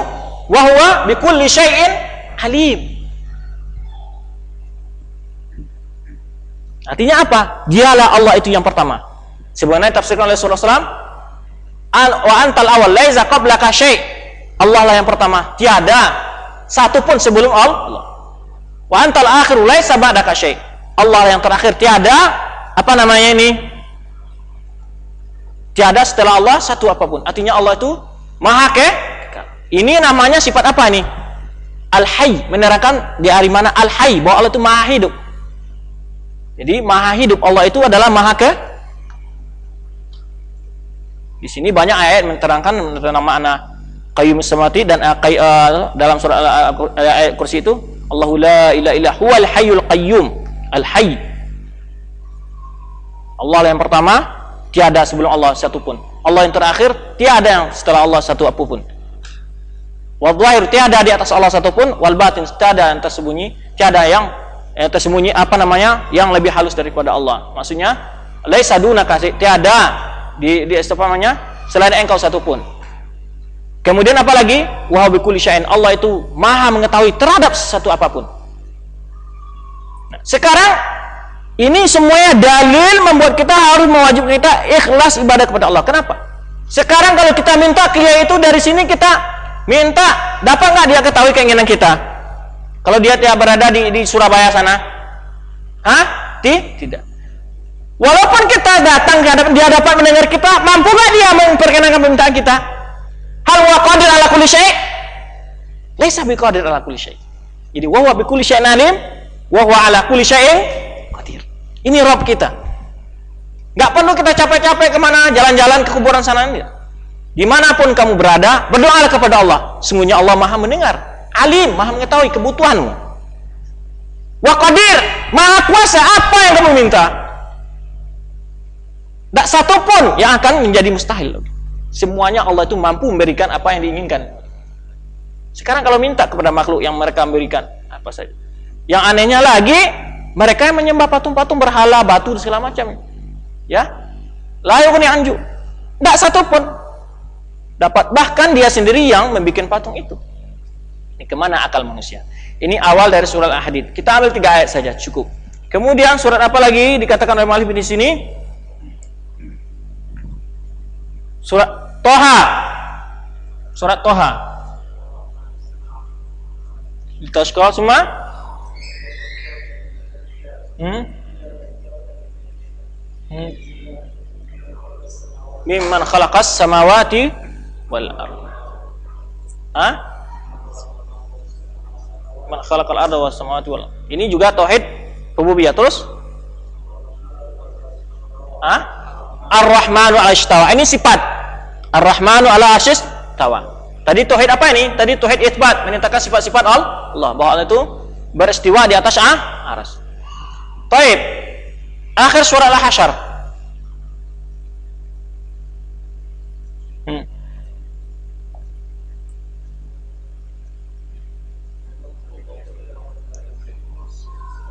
wa huwa bikulli syai'in alim. Artinya apa? Dialah Allah itu yang pertama. Sebenarnya tafsirkan oleh Rasulullah SAW, wa antal awal laisa qablaka syai'. Allah lah yang pertama, tiada satu pun sebelum Allah. Wa antal akhiru laisa ba'daka syai'. Allah yang terakhir, tiada tiada setelah Allah satu apapun. Artinya Allah itu maha kekal. Ini namanya sifat apa ini? Al-Hayy, menerangkan di hari mana Al-Hayy, bahwa Allah itu maha hidup. Jadi maha hidup Allah itu adalah maha kekal. Di sini banyak ayat menerangkan tentang makna qayyumus samawati dan dalam surah ayat kursi itu Allahu la ilaha illa huwal hayyul qayyum. Al-Hayy. Allah yang pertama, tiada sebelum Allah satu pun. Allah yang terakhir, tiada yang setelah Allah satu apapun. Wal zahir, tiada di atas Allah satu pun. Wal batin, tiada yang tersembunyi, tiada yang tersembunyi yang lebih halus daripada Allah. Maksudnya laisa dunaka, tiada di selain engkau satu pun. Kemudian apa lagi? Wa huwa bikulli syai'in, Allah itu maha mengetahui terhadap sesuatu apapun. Nah, sekarang ini semuanya dalil membuat kita harus mewajibkan kita ikhlas ibadah kepada Allah. Kenapa? Sekarang kalau kita minta kiai itu dari sini kita minta, dapat nggak dia ketahui keinginan kita? Kalau dia tidak berada di Surabaya sana, tidak. Walaupun kita datang dia dapat mendengar kita, mampu nggak dia memperkenankan permintaan kita? Hal wa qadir ala kulli syai'? Laisa biqadir ala kulli syai'. Jadi wa huwa bikulli syai'in alim, wa huwa ala kulli syai'in qadir. Ini Rabb kita. Nggak perlu kita capek-capek kemana, jalan-jalan ke kuburan sana. Dimanapun kamu berada, berdoalah kepada Allah. Sungguhnya Allah maha mendengar, alim, maha mengetahui kebutuhanmu. Wa qadir, maha kuasa apa yang kamu minta. Tak satu pun yang akan menjadi mustahil. Semuanya Allah itu mampu memberikan apa yang diinginkan. Sekarang kalau minta kepada makhluk yang mereka memberikan apa saja. Yang anehnya lagi, mereka yang menyembah patung-patung berhala, batu dan segala macam. Ya, la yughni anju. Tak satu pun dapat, bahkan dia sendiri yang membuat patung itu. Ini kemana akal manusia? Ini awal dari surat Al-Hadid. Kita ambil 3 ayat saja cukup. Kemudian surat apa lagi dikatakan oleh Mu'allif di sini? Surat Toha. Surat Toha. Kita scroll semua. Mimman khalaqas samawati wal ardh. Man khalaqal arda was samawati wal. Ini juga tauhid rububiyah. Terus Ar-Rahmanu 'ala istawa. Ini sifat. Ar-Rahmanu 'ala istawa. Tadi tauhid apa ini? Tadi tauhid itsbat, menyatakan sifat-sifat Allah, bahwa Allah itu beristiwa di atas arsy. Baik. Akhir surah Al-Hasyr.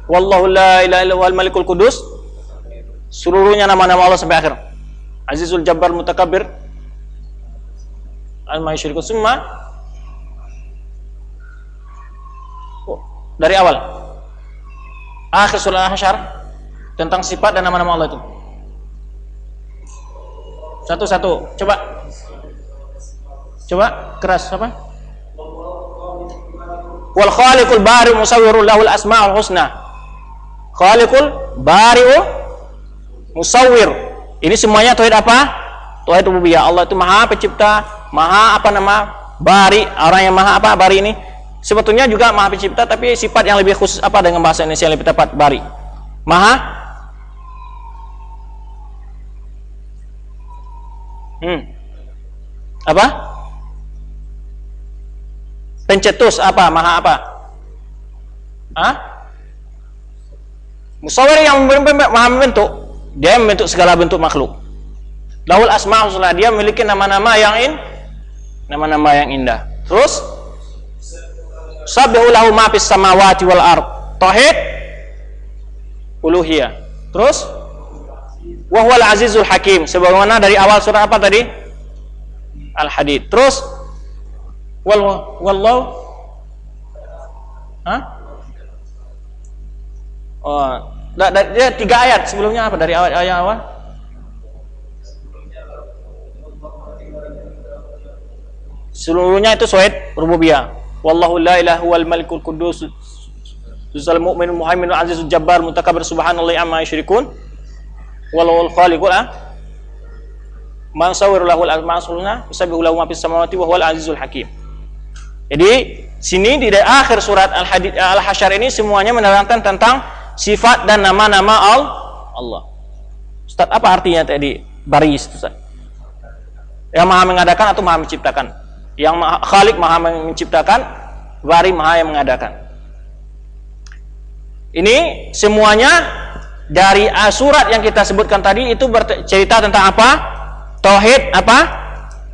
Wallahu la ilaha illa huwal malikul qudus. Seluruhnya nama-nama Allah sampai akhir. Azizul Jabbar Mutakabbir. Al-Ma'isyirikun summa. Dari awal. Akhir surah Al-Hasyr tentang sifat dan nama-nama Allah itu. Satu-satu. Coba keras apa? Wal khaliqul bari'u musawwirul lahul asmaul husna. Khaliqul bari'u musawwir. Ini semuanya tauhid apa? Tauhid rububiyah. Allah itu Maha Pencipta, Maha bari, orang yang Maha bari ini. Sebetulnya juga Maha Pencipta, tapi sifat yang lebih khusus apa dengan bahasa Indonesia yang lebih tepat? Bari. Maha apa? Pencetus apa? Maha apa? Musawwir yang Maha membentuk. Dia membentuk segala bentuk makhluk. Lahul asmaul husna, dia memiliki nama-nama yang indah. Terus sabbihu lahu ma fis samawati wal ard. Tauhid uluhiyah. Terus wa huwal azizul hakim, sebagaimana dari awal surah apa tadi? Al-Hadid. Terus wallahu dia 3 ayat sebelumnya apa dari ayat awal? Seluruhnya itu tauhid rububiyah. Wallahu la ilaha wal malikul qudus dzul mu'minul muhaiminul azizul jabbar mutakabbir subhanallahi amma yusyrikun. Wallahu khaliqul man sawwara lahul asmaul husna yusabbihu lahu ma fis samawati wa huwal azizul hakim. Jadi sini di akhir surat Al-Hasyr ini semuanya menerangkan tentang sifat dan nama-nama Allah. Ustaz, apa artinya tadi bari Ustaz? Yang Maha mengadakan atau Maha menciptakan? Yang Khalik Maha menciptakan, bari Maha yang mengadakan. Ini semuanya dari surat yang kita sebutkan tadi itu bercerita tentang apa? Tauhid apa?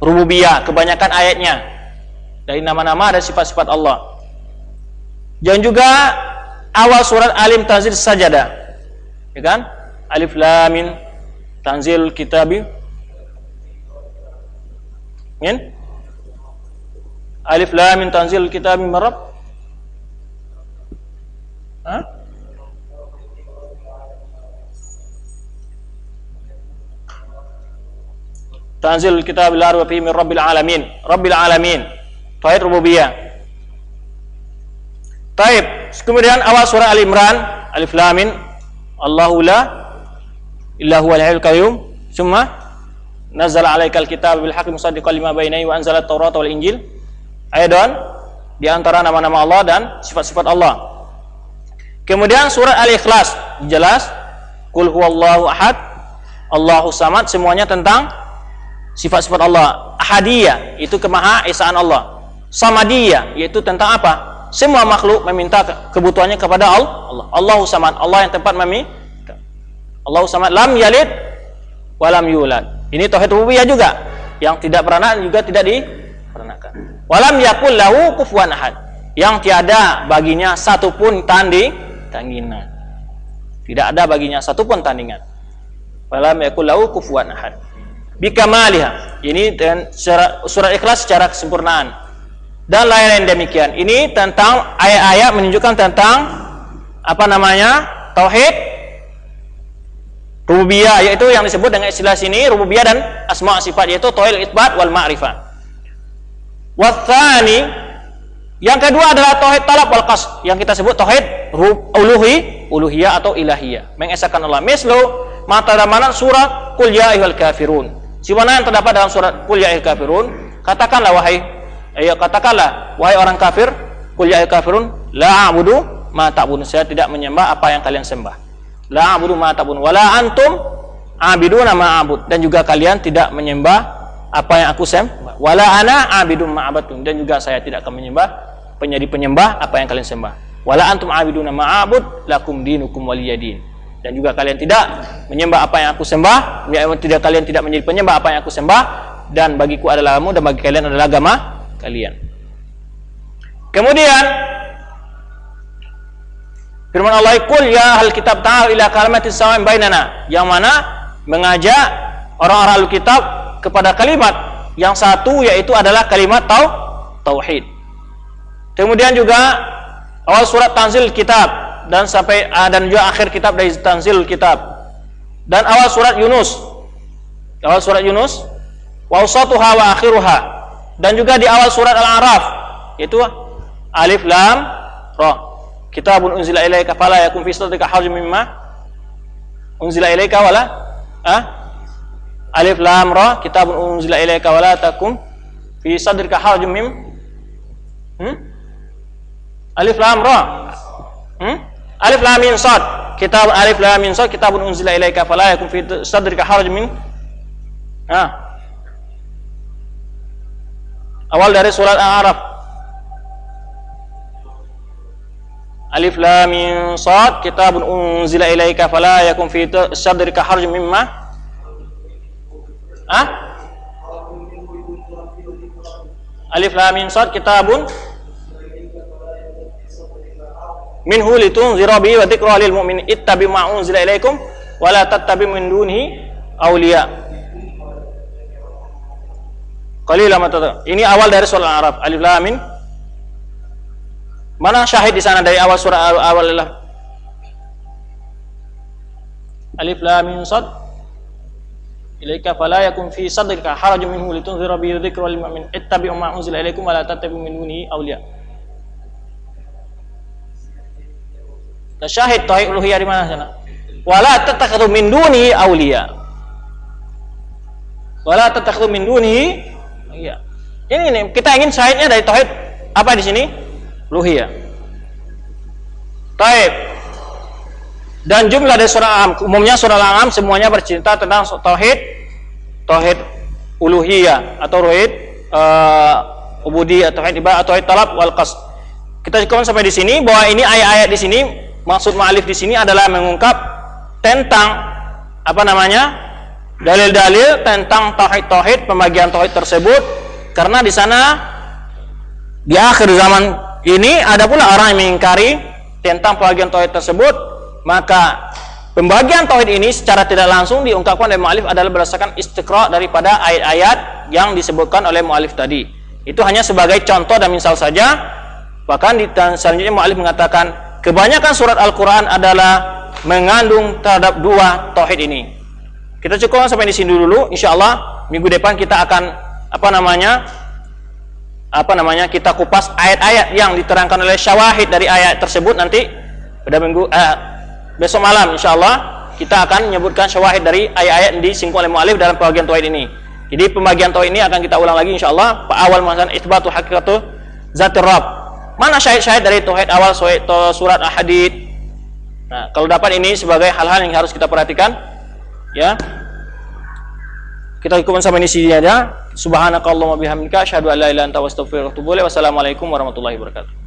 Rububiyah, kebanyakan ayatnya. Dari nama-nama dan sifat-sifat Allah. Dan juga awal surat Alim Tanzil Sajadah. Ya kan? Alif Lam Mim Tanzil Kitabi. Min? Alif Lam Mim Tanzil Kitabi min Rabb. Tanzil Kitabi la raiba fihi min Rabbil alamin. Rabbil alamin. Tauhid rububiyah. Taib. Kemudian awal surah Al-Imran, Alif Lam Mim, Allahu la ilaha huwal hayyul qayyum, summa nazzala 'alaikal kitaba bil haqqi musaddiqan lima bainaihi wa anzala at-taurata wal injil. Ayat di antara nama-nama Allah dan sifat-sifat Allah. Kemudian surat Al-Ikhlas jelas, Qul huwallahu ahad, Allahu samad, semuanya tentang sifat-sifat Allah. Ahadiyah itu kemahaesaan Allah. Samadiyah yaitu tentang apa? Semua makhluk meminta kebutuhannya kepada Allah. Allahu samad, Allah yang tempat meminta. Allahu samad, lam yalid wa lam yulad. Ini tauhid rububiyah juga, yang tidak beranak juga tidak diperanakan. Walam yakul lahu kufuwan ahad, yang tiada baginya satupun tandingan. Tidak ada baginya satupun tandingan. Walam yakul lahu kufuwan ahad. Bikamaliha. Ini surat Ikhlas secara kesempurnaan. Dan lain-lain demikian. Ini tentang ayat-ayat menunjukkan tentang apa namanya? Tauhid rububiyah, yaitu yang disebut dengan istilah sini rububiyah dan asma' sifat, yaitu tauhid itsbat wal ma'rifah. Watsani, yang kedua adalah tauhid talab wal qasd, yang kita sebut tauhid uluhiyah atau ilahiyah, mengesahkan Allah. Mislu mata damanan surat Qul ya ayyuhal kafirun. Simana yang terdapat dalam surat Qul ya ayyuhal kafirun, katakanlah wahai orang kafir, Qul ya ayyuhal kafirun, La a'budu ma ta'budun. Saya tidak menyembah apa yang kalian sembah. La a'budu ma ta'budun. Wala antum a'biduna ma a'bud. Dan juga kalian tidak menyembah apa yang aku sembah. Wala ana a'bidun ma a'badtum. Dan juga saya tidak akan menyembah penyembah apa yang kalian sembah. Wala antum a'biduna ma a'bud lakum dinukum waliyadin. Dan juga kalian tidak menyembah apa yang aku sembah, kalian tidak menjadi penyembah apa yang aku sembah, dan bagiku adalah agamamu dan bagi kalian adalah agama kalian. Kemudian firman Allah, qul ya ahlul kitab ta'alu ila kalimatin sawa'in bainana, yang mana mengajak orang-orang ahli kitab kepada kalimat yang satu, yaitu adalah kalimat tauhid. Kemudian juga awal surat Tanzil Kitab dan sampai dan juga akhir kitab dari Tanzil Kitab, dan awal surat Yunus, wa awsatuha wa akhiruha, dan juga di awal surat Al-A'raf, yaitu alif lam ra, kitabun unzila ilaika fala yakun fi sadrika harjun mimma unzila ilaika wala alif lam ra, kitabun unzila ilaika wala takum fi sadrika harjun mim alif lam ra alif lam mim sad, kitab alif lam mim sad, kitabun unzila ilaika fala yakun fi sadrika harjun min awal dari surat Al-A'raf, alif lam mim sad, kitabun unzila ilaika fala yakun fi sadrika harjun mimma alif lam mim sad, kitabun minhu litunzira bihi wa dzikra lil mu'minin ittabi ma unzila ilaikum wa la tattabi min dunihi awliya qalilan ma tadhakkarun. Ini awal dari surah Al-A'raf, alif lam mim. Mana syahid di sana dari awal surah awal alif lam mim sad ilaika fala yakun fi sadrika harajun minhu litunzira bihi wa dzikra lil mu'minin ittabi ma unzila ilaikum wa la tattabi min dunihi awliya. Syahid tauhid uluhiyah di mana sana? Wala tattakhidhu min dunihi awliya. Wala tattakhidhu min dunihi. Iya. Ini kita ingin syahidnya dari tauhid apa di sini? Uluhiyah. Taib. Dan jumlah dari surah Al-An'am, umumnya surah Al-An'am semuanya bercerita tentang tauhid uluhiyah atau tauhid ubudiyah, tauhid ibadah, tauhid talab wal qasd. Kita cukupkan sampai di sini, bahwa ini ayat-ayat di sini, maksud mu'alif di sini adalah mengungkap tentang dalil-dalil tentang tauhid, pembagian tauhid tersebut, karena di sana di akhir zaman ini ada pula orang yang mengingkari tentang pembagian tauhid tersebut. Maka pembagian tauhid ini secara tidak langsung diungkapkan oleh mu'alif adalah berdasarkan istiqra' daripada ayat-ayat yang disebutkan oleh mu'alif tadi. Itu hanya sebagai contoh dan misal saja. Bahkan di selanjutnya mu'alif mengatakan kebanyakan surat Al-Quran adalah mengandung terhadap dua tauhid ini. Kita cukupkan sampai di sini dulu. Insya Allah minggu depan kita akan kita kupas ayat-ayat yang diterangkan oleh syawahid dari ayat tersebut. Nanti pada besok malam insya Allah kita akan menyebutkan syawahid dari ayat-ayat yang disinggung oleh mu'alif dalam pembagian tauhid ini. Jadi pembagian tauhid ini akan kita ulang lagi insya Allah. Awal mengatakan itsbatu hakikatu zatir Rabb. Mana syahid-syahid dari tauhid awal surat Al-Hadid. Nah, kalau dapat ini sebagai hal-hal yang harus kita perhatikan, ya. Kita cukupkan sampai di sini aja. Subhanakallahumma bihamdika asyhadu an la ilaha illa anta astaghfiruka wa atubu ilaik. Wassalamualaikum warahmatullahi wabarakatuh.